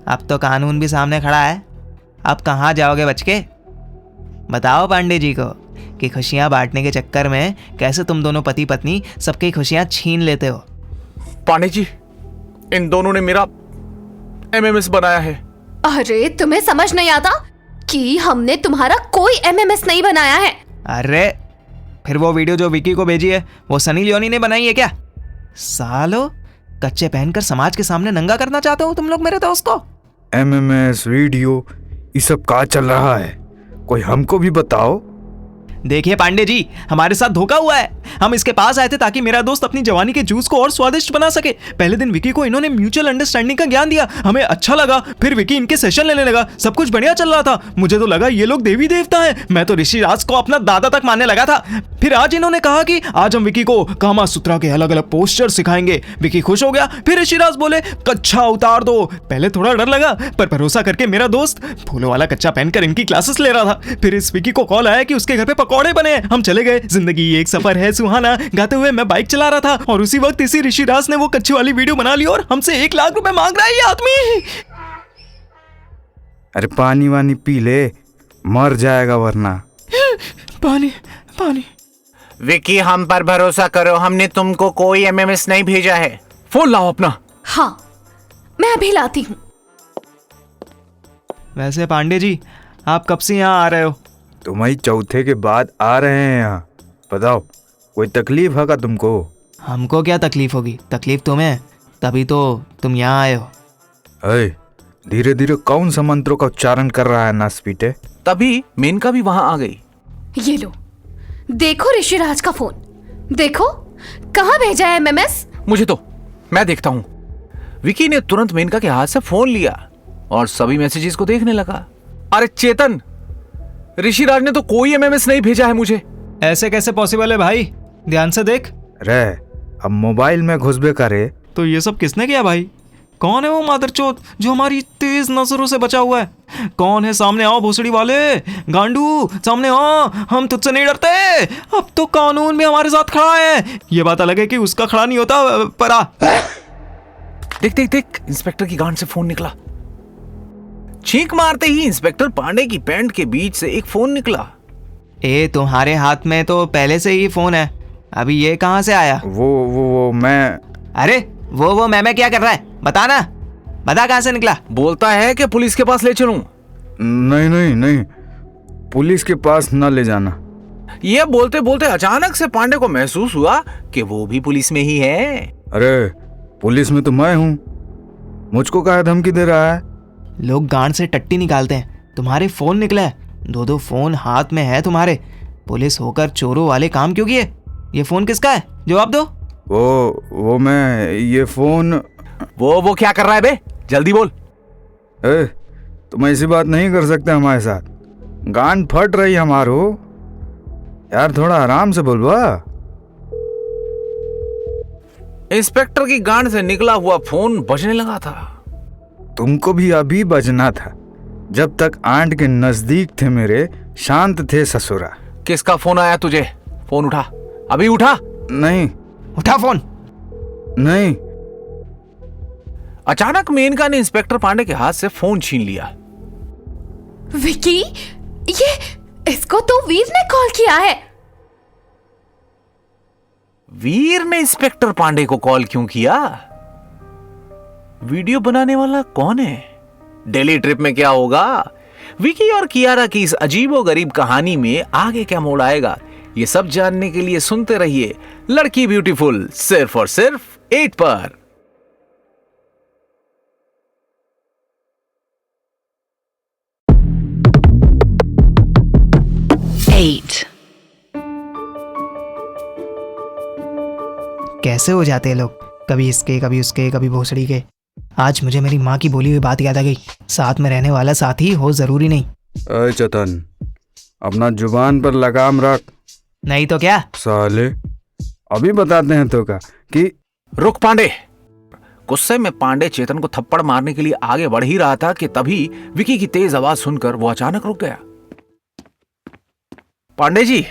अब तो कानून भी सामने खड़ा है, अब कहाँ जाओगे बच के? बताओ पांडे जी को कि खुशियाँ बांटने के चक्कर में कैसे तुम दोनों पति पत्नी सबकी खुशियाँ छीन लेते हो। पांडे जी, इन दोनों ने मेरा एमएमएस बनाया है। अरे तुम्हें समझ नहीं आता कि हमने तुम्हारा कोई एमएमएस नहीं बनाया है। अरे फिर वो वीडियो जो विकी को भेजी है वो सनी लियोनी ने बनाई है क्या? सालो, कच्चे पहनकर समाज के सामने नंगा करना चाहते हो तुम लोग मेरे दोस्त को? एमएमएस, वीडियो, ये सब का चल रहा है? कोई हमको भी बताओ। देखिए पांडे जी, हमारे साथ धोखा हुआ है। हम इसके पास आए थे ताकि मेरा दोस्त अपनी जवानी के जूस को और स्वादिष्ट बना सके। पहले दिन विकी को इन्होंने म्यूचुअल अंडरस्टैंडिंग का ज्ञान दिया, हमें अच्छा लगा। फिर विकी इनके सेशन लेने लगा, सब कुछ बढ़िया चल रहा था। मुझे तो लगा ये लोग देवी देवता हैं। मैं तो ऋषिराज को अपना दादा तक मानने लगा था। फिर आज इन्होंने कहा कि आज हम विकी को कामा सूत्रा के अलग अलग पोस्टर सिखाएंगे। विकी खुश हो गया। फिर ऋषिराज बोले कच्छा उतार दो। पहले थोड़ा डर लगा, पर भरोसा करके मेरा दोस्त फूलों वाला कच्चा पहनकर इनकी क्लासेस ले रहा था। फिर इस विकी को कॉल आया कि उसके घर पे पकौड़े बने। हम चले गए। जिंदगी एक सफर है सुहाना गाते हुए मैं बाइक चला रहा था, और उसी वक्त इसी ऋषिराज ने वो कच्चे वाली वीडियो बना ली और हमसे 1 लाख रुपए मांग रहा है ये आदमी। अरे पानी वानी पी ले, मर जाएगा वरना। पानी पानी। विकी, हम पर भरोसा करो, हमने तुमको कोई एमएमएस नहीं भेजा है। फोन लाओ अपना। हाँ, मैं अभी लाती हूँ। वैसे पांडे जी, आप कब से यहाँ आ रहे हो? तुम्हारी चौथे के बाद आ रहे हैं यहाँ। बताओ, कोई तकलीफ है का तुमको? हमको क्या तकलीफ होगी? तकलीफ तुम्हें, तभी तो तुम यहाँ आए हो। अरे धीरे धीरे कौन सा मंत्रों का उच्चारण कर रहा है नासपीटे? तभी मेनका भी वहां आ गई। ये लो, देखो ऋषिराज का फोन। देखो कहाँ भेजा है एमएमएस। मुझे तो, मैं देखता हूं। विकी ने तुरंत मेनका के हाथ से फोन लिया और सभी मैसेजेस को देखने लगा। अरे चेतन, ऋषिराज ने तो कोई एमएमएस नहीं भेजा है मुझे। ऐसे कैसे पॉसिबल है भाई? ध्यान से देख। रे, अब मोबाइल में घुसबे करे तो ये सब किसने किया भाई? कौन है वो मादरचोद जो हमारी तेज नजरों से बचा हुआ है? कौन है? सामने आओ भोसड़ी वाले, गांडू सामने आओ, हम तुझसे नहीं डरते। अब तो कानून भी हमारे साथ खड़ा है। ये बात अलग है कि उसका खड़ा नहीं होता, पर आ। देख देख देख, इंस्पेक्टर की गांड से फोन निकला। छींक मारते ही इंस्पेक्टर पांडे की पैंट के बीच से एक फोन निकला। तुम्हारे हाथ में तो पहले से ही फोन है, अभी ये कहाँ से आया? वो मैं। अरे वो मैं क्या कर रहा है? बता ना, बता कहाँ से निकला? बोलता है कि पुलिस के पास ले चलूं। नहीं नहीं नहीं, पुलिस के पास न ले जाना। ये बोलते बोलते अचानक से पांडे को महसूस हुआ कि वो भी पुलिस में ही है। अरे पुलिस में तो मैं हूँ, मुझको काहे धमकी दे रहा है? लोग गांड से टट्टी निकालते हैं, तुम्हारे फोन निकला है। 2-2 फोन हाथ में है तुम्हारे। पुलिस होकर चोरों वाले काम क्यों किए? ये फोन किसका है? जवाब दो। वो मैं, ये फोन। वो क्या कर रहा है बे? जल्दी बोल। तुम ऐसी बात नहीं कर सकते हमारे साथ। गांड फट रही हमारो यार, थोड़ा आराम से बोलवा। इंस्पेक्टर की गांड से निकला हुआ फोन बजने लगा था। तुमको भी अभी बजना था, जब तक आंट के नजदीक थे मेरे, शांत थे ससुरा। किसका फोन आया तुझे? फोन उठा, अभी उठा। नहीं। उठा फोन। नहीं। अचानक मेनका ने इंस्पेक्टर पांडे के हाथ से फोन छीन लिया। विकी, ये इसको तो वीर ने कॉल किया है। वीर ने इंस्पेक्टर पांडे को कॉल क्यों किया? वीडियो बनाने वाला कौन है? दिल्ली ट्रिप में क्या होगा? विकी और कियारा की इस अजीबोगरीब कहानी में आगे क्या मोड़ आएगा, ये सब जानने के लिए सुनते रहिए लड़की ब्यूटीफुल, सिर्फ और सिर्फ 8 पर। Eight. ऐसे हो जाते हैं लोग, कभी इसके कभी उसके कभी भोसड़ी के। आज मुझे मेरी माँ की बोली हुई बात याद आ गई, साथ में रहने वाला साथी हो जरूरी नहीं। अरे चेतन, अपना जुबान पर लगाम रख। नहीं तो क्या। साले अभी बताते हैं तो का कि रुक पांडे। गुस्से में पांडे चेतन को थप्पड़ मारने के लिए आगे बढ़ ही रहा था कि तभी विकी की तेज आवाज सुनकर वो अचानक रुक गया। पांडे जी,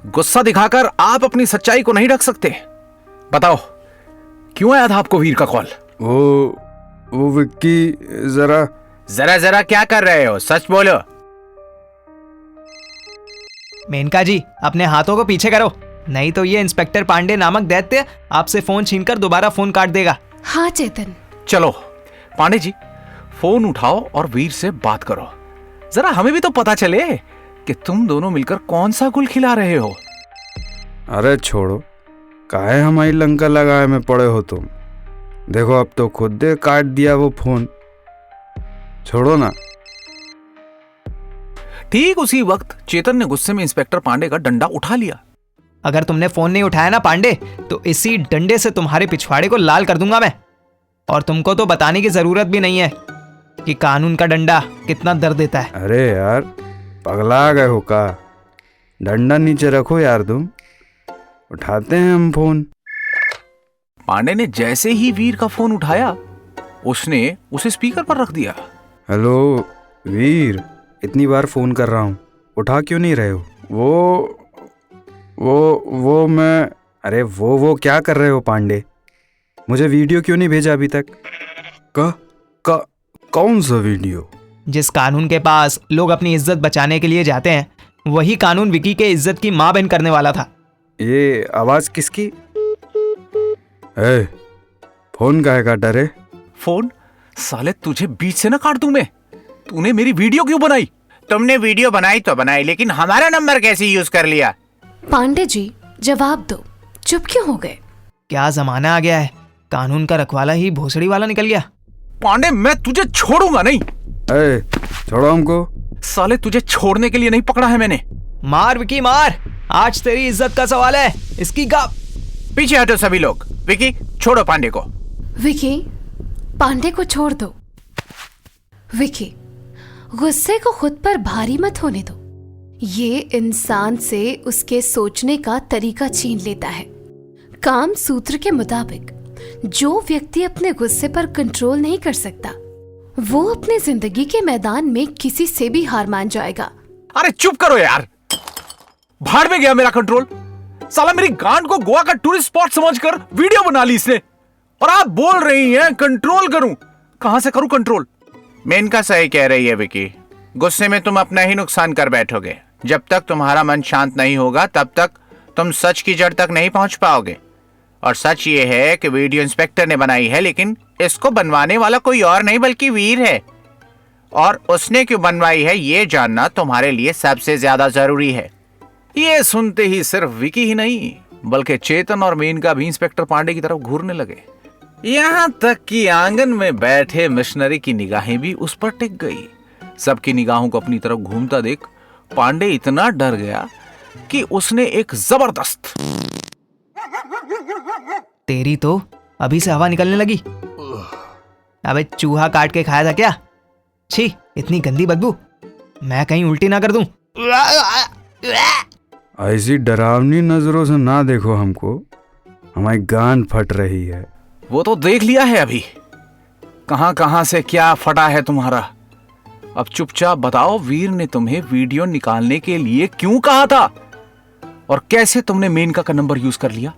गुस्सा दिखाकर आप अपनी सच्चाई को नहीं ढक सकते। बताओ क्यों आया था आपको वीर का कॉल? वो विक्की जरा जरा क्या कर रहे हो, सच बोलो। मेनका जी, अपने हाथों को पीछे करो, नहीं तो ये इंस्पेक्टर पांडे नामक दैत्य आपसे फोन छीनकर दोबारा फोन काट देगा। हाँ चेतन। चलो पांडे जी, फोन उठाओ और वीर से बात करो। जरा हमें भी तो पता चले कि तुम दोनों मिलकर कौन सा गुल खिला रहे हो। अरे छोड़ो, काहे हमारी लंका लगाए में पड़े हो तुम। देखो अब तो खुद दे काट दिया वो फोन, छोड़ो ना। ठीक उसी वक्त चेतन ने गुस्से में इंस्पेक्टर पांडे का डंडा उठा लिया। अगर तुमने फोन नहीं उठाया ना पांडे, तो इसी डंडे से तुम्हारे पिछवाड़े को लाल कर दूंगा मैं। और तुमको तो बताने की जरूरत भी नहीं है कि कानून का डंडा कितना दर्द देता है। अरे यार पगला गए हो का? डंडा नीचे रखो यार, तुम उठाते हैं हम फोन। पांडे ने जैसे ही वीर का फोन उठाया, उसने उसे स्पीकर पर रख दिया। हेलो वीर, इतनी बार फोन कर रहा हूँ, उठा क्यों नहीं रहे हो? वो मैं अरे वो क्या कर रहे हो पांडे? मुझे वीडियो क्यों नहीं भेजा अभी तक? कौन सा वीडियो? जिस कानून के पास लोग अपनी इज्जत बचाने के लिए जाते हैं, वही कानून विकी के इज्जत की मां बहन करने वाला था। ये आवाज किसकी? फोन काहे काटा रे? फोन? साले तुझे बीच से ना काट दूं मैं। तूने मेरी वीडियो क्यों बनाई? तुमने वीडियो बनाई तो बनाई, लेकिन हमारा नंबर कैसे यूज कर लिया? पांडे जी जवाब दो, चुप क्यों हो गए? क्या जमाना आ गया है, कानून का रखवाला ही भोसड़ी वाला निकल गया। पांडे मैं तुझे छोड़ूंगा नहीं। छोड़ो हमको। साले तुझे छोड़ने के लिए नहीं पकड़ा है मैंने। मार विकी मार, आज तेरी इज्जत का सवाल है, इसकी गा। पीछे हटो सभी लोग। विकी छोड़ो पांडे को। विकी, पांडे को छोड़ दो। विकी, गुस्से को खुद पर भारी मत होने दो। ये इंसान से उसके सोचने का तरीका छीन लेता है। काम सूत्र के मुताबिक जो व्यक्ति अपने गुस्से पर कंट्रोल नहीं कर सकता, वो अपने जिंदगी के मैदान में किसी से भी हार मान जाएगा। अरे चुप करो यार, भाड़ में गया मेरा कंट्रोल। साला मेरी गांड को गोवा का टूरिस्ट स्पॉट समझकर वीडियो बना ली इसने, और आप बोल रही हैं कंट्रोल करूं। कहां से करूं कंट्रोल? मेनका सही कह रही है विकी, गुस्से में तुम अपना ही नुकसान कर बैठोगे। जब तक तुम्हारा मन शांत नहीं होगा, तब तक तुम सच की जड़ तक नहीं पहुंच पाओगे। और सच ये है कि वीडियो इंस्पेक्टर ने बनाई है, लेकिन इसको बनवाने वाला कोई और नहीं बल्कि वीर है। और उसने क्यों बनवाई है ये जानना तुम्हारे लिए सबसे ज्यादा जरूरी है। ये सुनते ही सिर्फ विकी ही नहीं, बल्कि चेतन और मेनका भी इंस्पेक्टर पांडे की तरफ घूरने लगे। यहां तक कि आंगन में बैठे मिशनरी की निगाहें भी उस पर टिक गई। सबकी निगाहों को अपनी तरफ घूमता देख पांडे इतना डर गया कि उसने एक जबरदस्त तेरी तो अभी से हवा निकलने लगी। अबे चूहा काट के खाया था क्या? छी, इतनी गंदी बदबू, मैं कहीं उल्टी ना कर दूं। ऐसी डरावनी नजरों से ना देखो हमको, हमारी गांड फट रही है। वो तो देख लिया है अभी, कहां कहां से क्या फटा है तुम्हारा। अब चुपचाप बताओ, वीर ने तुम्हें वीडियो निकालने के लिए क्यों कहा था, और कैसे तुमने मेनका का नंबर यूज कर लिया?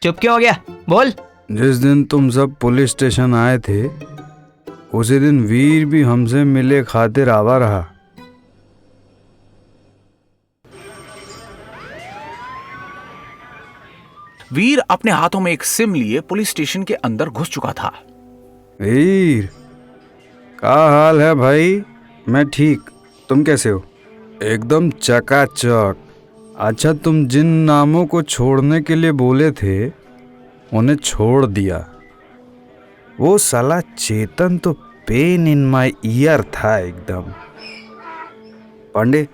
चुप क्यों हो गया, बोल। जिस दिन तुम सब पुलिस स्टेशन आए थे, उसी दिन वीर भी हमसे मिले खातिर आवा रहा। वीर अपने हाथों में एक सिम लिए पुलिस स्टेशन के अंदर घुस चुका था। वीर, क्या हाल है भाई? मैं ठीक, तुम कैसे हो? एकदम चकाचक। अच्छा, तुम जिन नामों को छोड़ने के लिए बोले थे, उन्हें छोड़ दिया। वो साला चेतन तो पेन इन माय ईयर था एकदम। पांडे,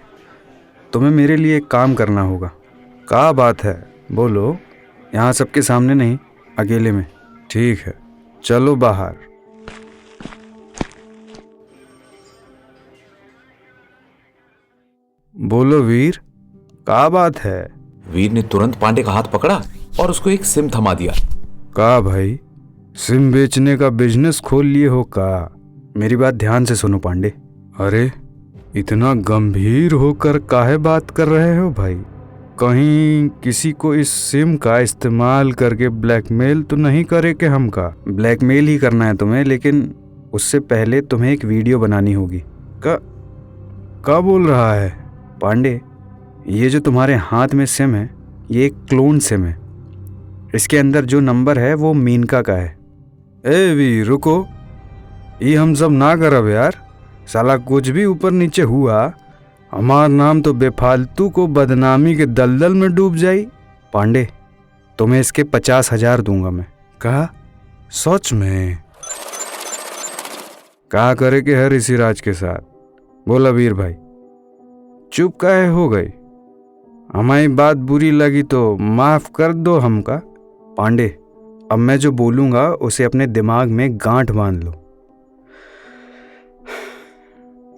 तुम्हें मेरे लिए एक काम करना होगा। क्या बात है, बोलो। यहाँ सबके सामने नहीं, अकेले में। ठीक है, चलो बाहर। बोलो वीर, क्या बात है? वीर ने तुरंत पांडे का हाथ पकड़ा और उसको एक सिम थमा दिया। का भाई, सिम बेचने का बिजनेस खोल लिए हो का? मेरी बात ध्यान से सुनो पांडे। अरे इतना गंभीर होकर काहे बात कर रहे हो भाई? कहीं किसी को इस सिम का इस्तेमाल करके ब्लैकमेल तो नहीं करे कि हमका? ब्लैकमेल ही करना है तुम्हें, लेकिन उससे पहले तुम्हें एक वीडियो बनानी होगी। का बोल रहा है पांडे? ये जो तुम्हारे हाथ में सिम है, ये एक क्लोन सिम है। इसके अंदर जो नंबर है वो मेनका का है। ए वी रुको, ये हम सब ना करब यार। साला कुछ भी ऊपर नीचे हुआ, हमार नाम तो बेफालतू को बदनामी के दलदल में डूब जाई। पांडे, तुम्हें इसके 50,000 दूंगा मैं। कहा? सच में? क्या करे के है ऋषिराज के साथ? बोला वीर भाई। चुप काहे हो गई? हमारी बात बुरी लगी तो माफ कर दो हमका। पांडे, अब मैं जो बोलूंगा उसे अपने दिमाग में गांठ बांध लो।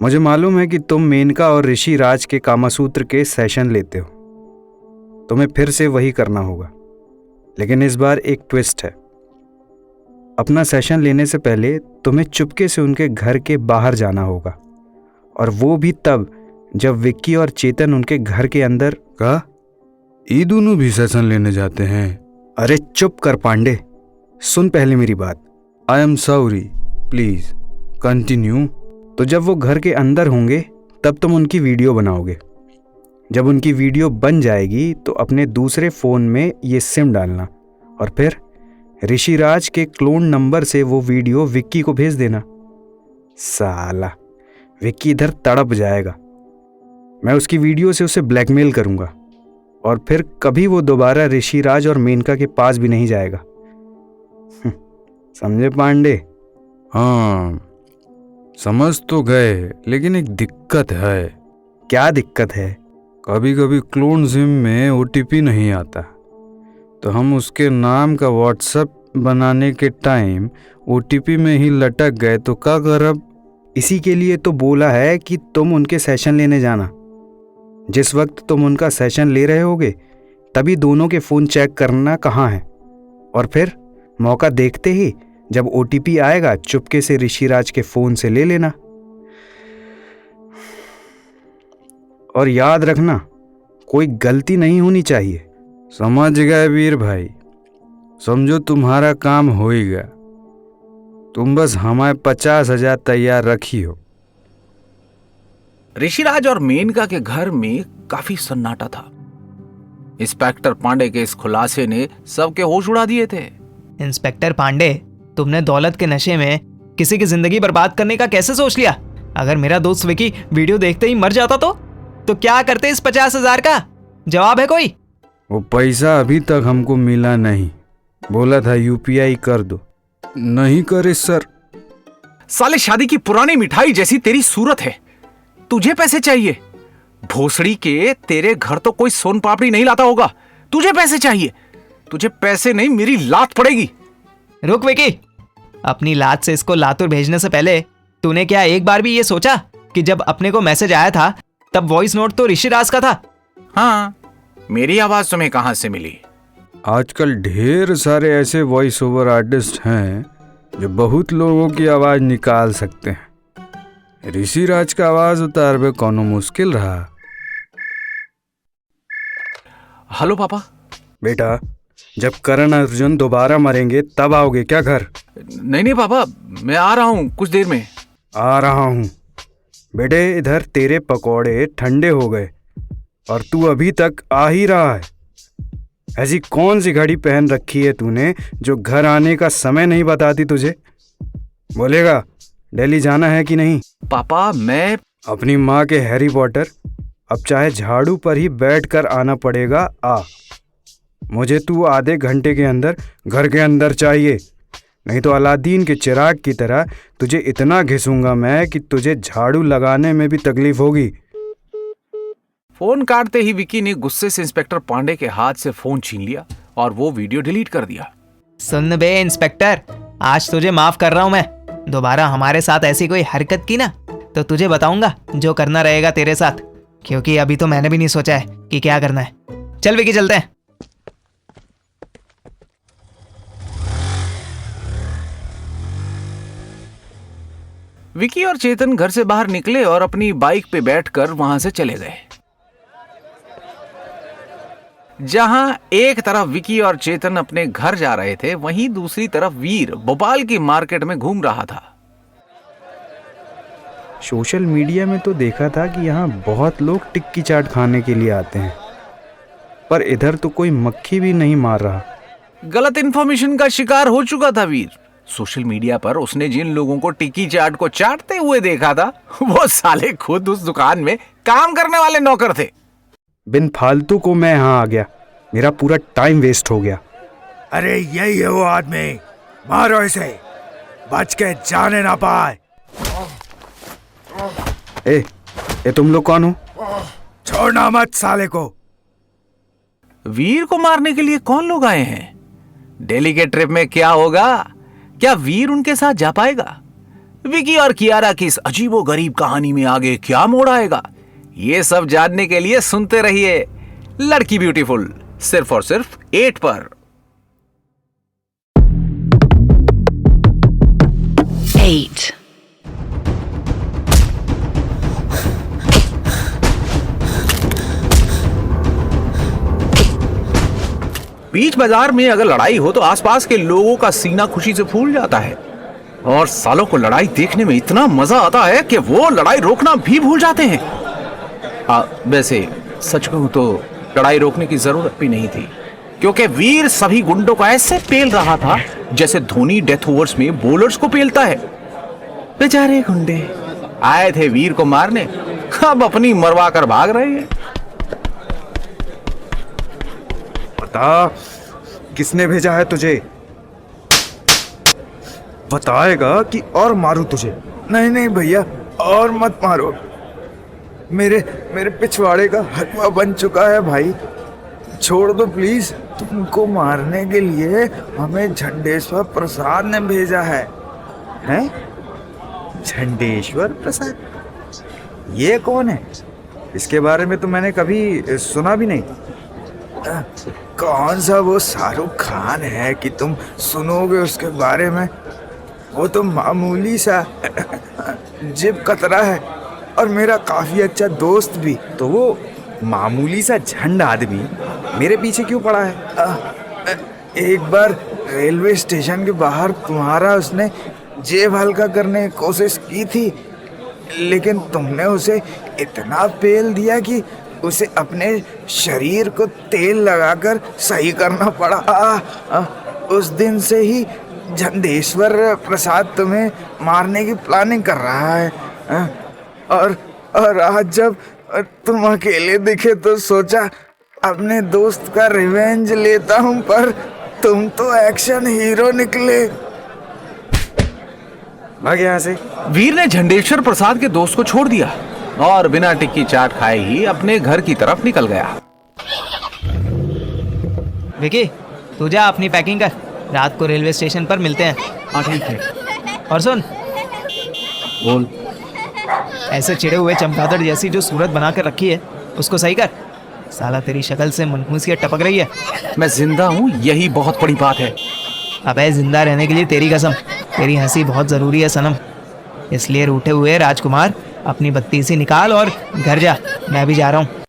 मुझे मालूम है कि तुम मेनका और ऋषिराज के कामासूत्र के सेशन लेते हो। तुम्हें फिर से वही करना होगा, लेकिन इस बार एक ट्विस्ट है। अपना सेशन लेने से पहले तुम्हें चुपके से उनके घर के बाहर जाना होगा, और वो भी तब जब विक्की और चेतन उनके घर के अंदर। का ये दोनों भी सेशन लेने जाते हैं? अरे चुप कर पांडे, सुन पहले मेरी बात। I am sorry, please continue. तो जब वो घर के अंदर होंगे तब तुम उनकी वीडियो बनाओगे। जब उनकी वीडियो बन जाएगी तो अपने दूसरे फ़ोन में ये सिम डालना, और फिर ऋषिराज के क्लोन नंबर से वो वीडियो विक्की को भेज देना। साला विक्की इधर तड़प जाएगा। मैं उसकी वीडियो से उसे ब्लैकमेल करूंगा, और फिर कभी वो दोबारा ऋषिराज और मेनका के पास भी नहीं जाएगा। समझे पांडे? हाँ समझ तो गए, लेकिन एक दिक्कत है। क्या दिक्कत है? कभी कभी क्लोन सिम में OTP नहीं आता, तो हम उसके नाम का व्हाट्सएप बनाने के टाइम OTP में ही लटक गए तो क्या करब? इसी के लिए तो बोला है कि तुम उनके सेशन लेने जाना। जिस वक्त तुम उनका सेशन ले रहे होगे तभी दोनों के फ़ोन चेक करना कहाँ है, और फिर मौका देखते ही जब OTP आएगा चुपके से ऋषिराज के फ़ोन से ले लेना। और याद रखना, कोई गलती नहीं होनी चाहिए। समझ गए वीर भाई? समझो तुम्हारा काम हो ही गया। तुम बस हमारे 50,000 तैयार रखी हो। ऋषिराज और मेनका के घर में काफी सन्नाटा था। इंस्पेक्टर पांडे के इस खुलासे ने सबके होश उड़ा दिए थे। इंस्पेक्टर पांडे, तुमने दौलत के नशे में किसी की जिंदगी बर्बाद करने का कैसे सोच लिया? अगर मेरा दोस्त विकी वीडियो देखते ही मर जाता तो क्या करते इस 50,000 का? जवाब है कोई? वो पैसा अभी तक हमको मिला नहीं। बोला था UPI कर दो, नहीं करे सर। साले शादी की पुरानी मिठाई जैसी तेरी सूरत है, तुझे पैसे चाहिए? भोसड़ी के तेरे घर तो कोई सोन पापड़ी नहीं लाता होगा, तुझे पैसे चाहिए? तुझे पैसे नहीं, मेरी लात पड़ेगी। रुक विकी, अपनी लात से इसको लातूर भेजने से पहले तूने क्या एक बार भी ये सोचा कि जब अपने को मैसेज आया था तब वॉइस नोट तो ऋषिराज का था? हाँ, मेरी आवाज तुम्हें कहां से मिली? आजकल ढेर सारे ऐसे वॉइस ओवर आर्टिस्ट हैं जो बहुत लोगों की आवाज निकाल सकते हैं। ऋषिराज का आवाज उतारबे कोनो मुश्किल रहा। हेलो पापा। बेटा, जब करण अर्जुन दोबारा मरेंगे तब आओगे क्या घर? नहीं पापा, मैं आ रहा हूं कुछ देर में। आ रहा हूँ। बेटे, इधर तेरे पकौड़े ठंडे हो गए और तू अभी तक आ ही रहा है। ऐसी कौन सी घड़ी पहन रखी है तूने जो घर आने का समय नहीं बताती तुझे? बोलेगा दिल्ली जाना है कि नहीं? पापा मैं अपनी माँ के हैरी पॉटर, अब चाहे झाड़ू पर ही बैठ कर आना पड़ेगा। आ, मुझे तू आधे घंटे के अंदर घर के अंदर चाहिए, नहीं तो अलादीन के चिराग की तरह तुझे इतना घिसूंगा मैं कि तुझे झाड़ू लगाने में भी तकलीफ होगी। फोन काटते ही विकी ने गुस्से से इंस्पेक्टर पांडे के हाथ से फोन छीन लिया और वो वीडियो डिलीट कर दिया। सुन बे इंस्पेक्टर, आज तुझे माफ कर रहा हूं मैं। दोबारा हमारे साथ ऐसी कोई हरकत की ना तो तुझे बताऊंगा जो करना रहेगा तेरे साथ, क्योंकि अभी तो मैंने भी नहीं सोचा है कि क्या करना है। चल विकी चलते हैं। विकी और चेतन घर से बाहर निकले और अपनी बाइक पे बैठकर वहां से चले गए। जहां एक तरफ विकी और चेतन अपने घर जा रहे थे, वहीं दूसरी तरफ वीर भोपाल की मार्केट में घूम रहा था। सोशल मीडिया में तो देखा था कि यहाँ बहुत लोग टिक्की चाट खाने के लिए आते हैं, पर इधर तो कोई मक्खी भी नहीं मार रहा। गलत इंफॉर्मेशन का शिकार हो चुका था वीर। सोशल मीडिया पर उसने जिन लोगों को टिक्की चाट को चाटते हुए देखा था, वो साले खुद उस दुकान में काम करने वाले नौकर थे। बिन फालतू को मैं यहाँ आ गया, मेरा पूरा टाइम वेस्ट हो गया। अरे यही है वो आदमी, मारो इसे, बच के जाने ना पाए। ए तुम लोग कौन हो? छोड़ना मत साले को। वीर को मारने के लिए कौन लोग आए हैं? दिल्ली के ट्रिप में क्या होगा? क्या वीर उनके साथ जा पाएगा? विकी और कियारा की इस अजीबोगरीब कहानी में आगे क्या मोड़ आएगा? ये सब जानने के लिए सुनते रहिए लड़की ब्यूटीफुल, सिर्फ और सिर्फ 8 पर। 8 बीच बाजार में अगर लड़ाई हो तो आसपास के लोगों का सीना खुशी से फूल जाता है और सालों को लड़ाई देखने में इतना मजा आता है कि वो लड़ाई रोकना भी भूल जाते हैं। वैसे सच कहूं तो लड़ाई रोकने की जरूरत भी नहीं थी, क्योंकि वीर सभी गुंडों को ऐसे पेल रहा था जैसे धोनी डेथ ओवर्स में बॉलर्स को पेलता है। बेचारे गुंडे आए थे वीर को मारने, अब अपनी मरवा कर भाग रहे हैं। बता, किसने भेजा है तुझे? बताएगा कि और मारूं तुझे? नहीं भैया, और मत मारो। मेरे पिछवाड़े का हलवा बन चुका है भाई, छोड़ दो प्लीज। तुमको मारने के लिए हमें झंडेश्वर प्रसाद ने भेजा है। हैं? झंडेश्वर प्रसाद? ये कौन है? इसके बारे में तो मैंने कभी सुना भी नहीं। कौन सा वो शाहरुख खान है कि तुम सुनोगे उसके बारे में? वो तो मामूली सा जिब कतरा है और मेरा काफी अच्छा दोस्त भी। तो वो मामूली सा झंड आदमी मेरे पीछे क्यों पड़ा है? एक बार रेलवे स्टेशन के बाहर तुम्हारा उसने जेब हल्का करने की कोशिश की थी, लेकिन तुमने उसे इतना पेल दिया कि उसे अपने शरीर को तेल लगाकर सही करना पड़ा। उस दिन से ही झंडेश्वर प्रसाद तुम्हें मारने की प्लानिंग कर रहा है। और आज जब तुम अकेले दिखे तो सोचा अपने दोस्त का रिवेंज लेता हूं, पर तुम तो एक्शन हीरो निकले। भाग यहाँ से। वीर ने झंडेश्वर प्रसाद के दोस्त को छोड़ दिया और बिना टिक्की चाट खाए ही अपने घर की तरफ निकल गया। विकी तू जा अपनी पैकिंग कर, रात को रेलवे स्टेशन पर मिलते हैं। हाँ ठीक है। और सुन, बोल। ऐसे चिड़े हुए चमगादड़ जैसी जो सूरत बना कर रखी है उसको सही कर। साला तेरी शक्ल से मनहूसियत टपक रही है। मैं जिंदा हूँ, यही बहुत बड़ी बात है। अबे जिंदा रहने के लिए तेरी कसम, तेरी हंसी बहुत ज़रूरी है सनम। इसलिए रूठे हुए राजकुमार अपनी बत्ती सी निकाल और घर जा, मैं भी जा रहा हूँ।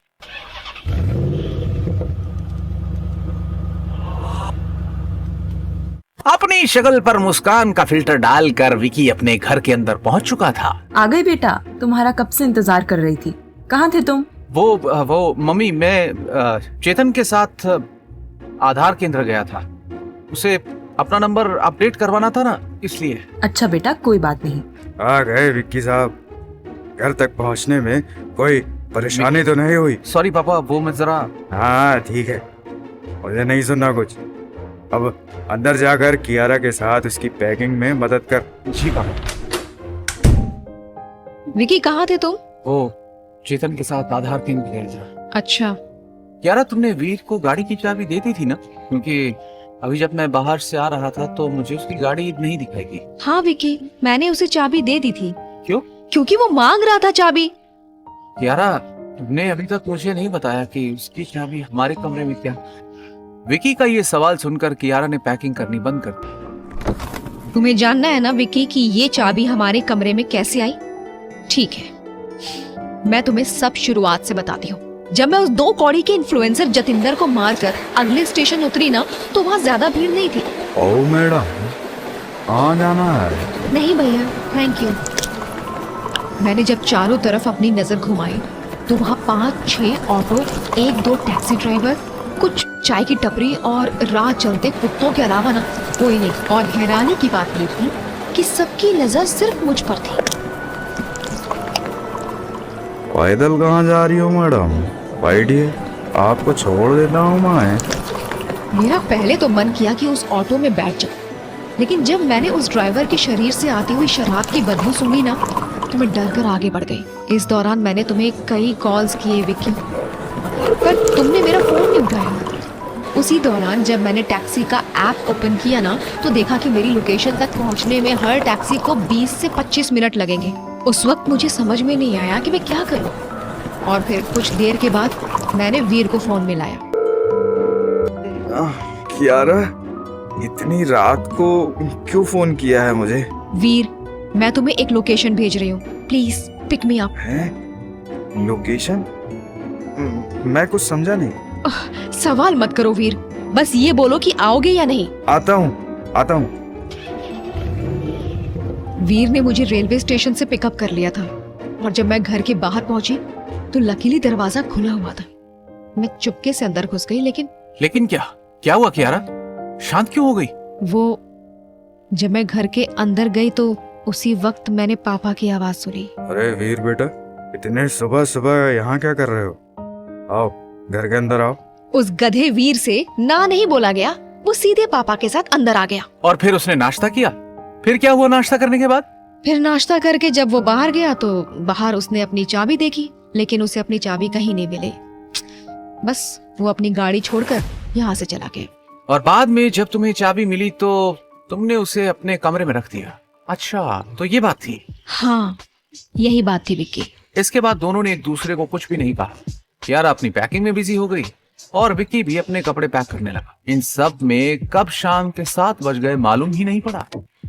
अपनी शक्ल पर मुस्कान का फिल्टर डालकर विकी अपने घर के अंदर पहुंच चुका था। आ गई बेटा, तुम्हारा कब से इंतजार कर रही थी। कहाँ थे तुम? वो मम्मी, मैं चेतन के साथ आधार केंद्र गया था, उसे अपना नंबर अपडेट करवाना था ना, इसलिए। अच्छा बेटा, कोई बात नहीं। आ गए विक्की साहब। घर तक पहुंचने में कोई परेशानी तो नहीं हुई? सॉरी पापा, वो मैं जरा। हाँ ठीक है, मुझे नहीं सुनना कुछ। अब अंदर जाकर कियारा के साथ उसकी पैकिंग में मदद कर। जी पापा। विकी कहाँ थे तुम? वो चेतन के साथ आधार केंद्र गया था। अच्छा, कियारा, तुमने वीर को गाड़ी की चाबी दे दी थी ना? क्योंकि अभी जब मैं बाहर से आ रहा था तो मुझे उसकी गाड़ी नहीं दिखाई दी। हाँ विकी, मैंने उसे चाबी दे दी थी। क्यों? क्योंकि वो मांग रहा था चाबी। कियारा, तुमने अभी तक मुझे नहीं बताया कि उसकी चाबी हमारे कमरे में क्या? विकी का ये सवाल सुनकर कियारा ने पैकिंग करनी बंद कर दी। तुम्हें जानना है ना विकी कि ये चाबी हमारे कमरे में कैसे आई? ठीक है, मैं तुम्हें सब शुरुआत से बताती हूँ। जब मैं उस 2 कौड़ी के इन्फ्लुएंसर जतिंदर को मारकर अगले स्टेशन उतरी ना, तो वहाँ ज्यादा भीड़ नहीं थी। ओ मैडम, कहाँ जाना है? नहीं भैया, थैंक यू। मैंने जब चारों तरफ अपनी नजर घुमाई तो वहाँ 5-6 ऑटो, 1-2 टैक्सी ड्राइवर, कुछ चाय की टपरी और राह चलते कुत्तों के अलावा ना कोई नहीं। और हैरानी की बात ये थी कि सबकी नजर सिर्फ मुझ पर थी। पैदल कहाँ जा रही हो मैडम? बैठिए, आपको छोड़ देता हूँ मैं। मेरा पहले तो मन किया कि उस ऑटो में बैठ जाऊं, लेकिन जब मैंने उस ड्राइवर के शरीर से आती हुई शराब की बदबू सुनी ना, तो मैं डर कर आगे बढ़ गई। इस दौरान मैंने तुम्हें कई कॉल्स किए विक्की, पर तुमने मेरा फोन नहीं उठाया। उसी दौरान जब मैंने टैक्सी का ऐप ओपन किया ना, तो देखा कि मेरी लोकेशन तक पहुंचने में हर टैक्सी को 20 से 25 मिनट लगेंगे। उस वक्त मुझे समझ में नहीं आया कि मैं क्या करूं, और फिर कुछ देर के बाद मैंने वीर को फोन मिलाया। कियारा, इतनी रात को क्यों फोन किया है मुझे? वीर, मैं तुम्हें एक लोकेशन भेज रही हूँ, प्लीज पिक मी अप। है? लोकेशन? मैं कुछ समझा नहीं। सवाल मत करो वीर, बस ये बोलो कि आओगे या नहीं। आता हूँ। वीर ने मुझे रेलवे स्टेशन से पिकअप कर लिया था, और जब मैं घर के बाहर पहुंची तो लकीली दरवाजा खुला हुआ था। मैं चुपके से अंदर घुस गई, लेकिन क्या हुआ कियारा? शांत क्यों हो गई? जब मैं घर के अंदर गई तो उसी वक्त मैंने पापा की आवाज सुनी। अरे वीर बेटा, इतने सुबह सुबह यहाँ क्या कर रहे हो? आओ, घर के अंदर आओ। उस गधे वीर से ना नहीं बोला गया, वो सीधे पापा के साथ अंदर आ गया। और फिर उसने नाश्ता किया? फिर क्या हुआ नाश्ता करने के बाद? फिर नाश्ता करके जब वो बाहर गया तो बाहर उसने अपनी चाबी देखी, लेकिन उसे अपनी चाबी कहीं नहीं मिली। बस वो अपनी गाड़ी छोड़कर यहाँ से चला गया। और बाद में जब तुम्हें चाबी मिली तो तुमने उसे अपने कमरे में रख दिया। अच्छा, तो ये बात थी। हाँ, यही बात थी विक्की। इसके बाद दोनों ने एक दूसरे को कुछ भी नहीं कहा। कियारा अपनी पैकिंग में बिजी हो गई और विक्की भी अपने कपड़े पैक करने लगा। इन सब में कब शाम के 7 बज गए मालूम ही नहीं पड़ा।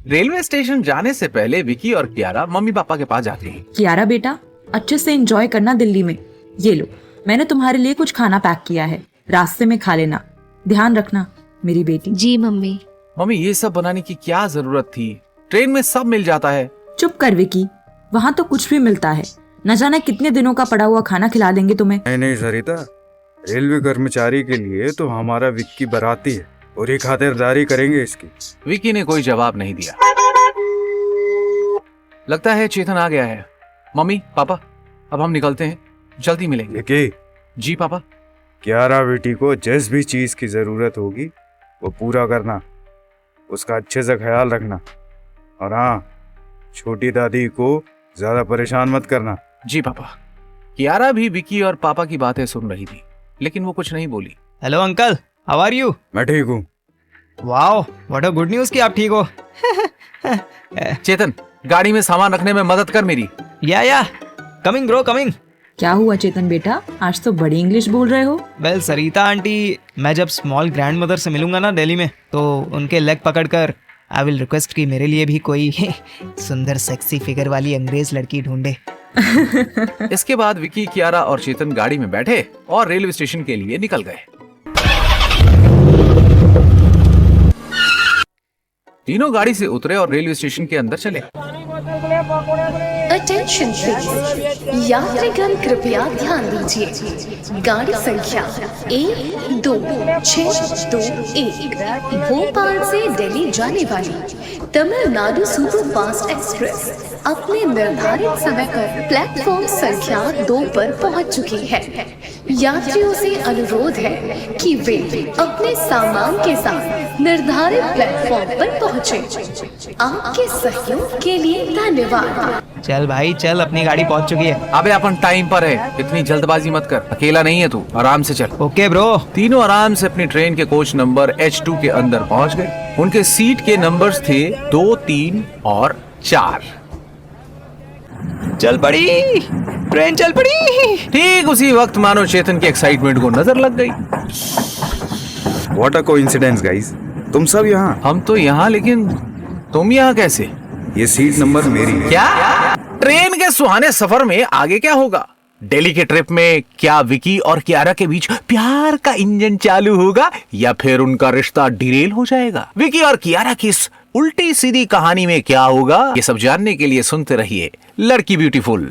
रेलवे स्टेशन जाने से पहले विक्की और कियारा मम्मी पापा के पास जाती हैं। कियारा बेटा, अच्छे से एंजॉय करना दिल्ली में। ये लो, मैंने तुम्हारे लिए कुछ खाना पैक किया है, रास्ते में खा लेना। ध्यान रखना मेरी बेटी। जी मम्मी। मम्मी, ये सब बनाने की क्या जरूरत थी? ट्रेन में सब मिल जाता है। चुप कर विकी, वहाँ तो कुछ भी मिलता है। न जाने कितने दिनों का पड़ा हुआ खाना खिला देंगे तुम्हें। नहीं सरिता, रेलवे कर्मचारी के लिए तो हमारा विक्की बराती है, पूरी खातिरदारी करेंगे इसकी। विक्की ने कोई जवाब नहीं दिया। लगता है चेतन आ गया है। मम्मी पापा, अब हम निकलते हैं, जल्दी मिलेंगे। विक्की। जी पापा। कियारा बेटी को जिस भी चीज की जरूरत होगी वो पूरा करना, उसका अच्छे से ख्याल रखना, और हाँ, छोटी दादी को ज्यादा परेशान मत करना। जी पापा। कियारा भी विक्की और पापा की बातें सुन रही थी, लेकिन वो कुछ नहीं बोली। Hello uncle, how are you? मैं ठीक हूँ। Wow, what a good news कि आप ठीक हो। चेतन, गाड़ी में सामान रखने में मदद कर मेरी। या कमिंग ब्रो, कमिंग। क्या हुआ चेतन बेटा, आज तो बड़ी इंग्लिश बोल रहे हो। वेल सरिता आंटी, मैं जब स्मॉल ग्रैंड मदर से मिलूंगा ना दिल्ली में, तो उनके लेग पकड़कर आई विल रिक्वेस्ट कि मेरे लिए भी कोई सुंदर सेक्सी फिगर वाली अंग्रेज लड़की ढूंढे। इसके बाद विक्की, कियारा और चेतन गाड़ी में बैठे और रेलवे स्टेशन के लिए निकल गए। तीनों गाड़ी से उतरे और रेलवे स्टेशन के अंदर चले। अटेंशन प्लीज, यात्रीगण कृपया ध्यान दीजिए। गाड़ी संख्या 12621 भोपाल से दिल्ली जाने वाली तमिलनाडु सुपरफास्ट एक्सप्रेस अपने निर्धारित समय पर प्लेटफॉर्म संख्या 2 पर पहुंच चुकी है। यात्रियों से अनुरोध है कि वे अपने सामान के साथ निर्धारित प्लेटफॉर्म पर पहुंचे। आपके सहयोग के लिए धन्यवाद। चल भाई चल, अपनी गाड़ी पहुंच चुकी है। अबे अपन टाइम पर है, इतनी जल्दबाजी मत कर। अकेला नहीं है तू, आराम से चल। Okay bro. तीनों आराम से अपनी ट्रेन के कोच नंबर H2 के अंदर पहुंच गए। उनके सीट के नंबर्स थे 2, 3 और 4। चल पड़ी ट्रेन, चल पड़ी। ठीक उसी वक्त मानो चेतन की एक्साइटमेंट को नजर लग गई। व्हाट अ कोइंसिडेंस गाइस, तुम सब यहाँ। हम तो यहाँ, लेकिन तुम यहाँ कैसे? ये सीट नंबर मेरी है। क्या? ट्रेन के सुहाने सफर में आगे क्या होगा? दिल्ली के ट्रिप में क्या विकी और कियारा के बीच प्यार का इंजन चालू होगा या फिर उनका रिश्ता डिरेल हो जाएगा? विकी और कियारा की इस उल्टी सीधी कहानी में क्या होगा, ये सब जानने के लिए सुनते रहिए लड़की ब्यूटीफुल।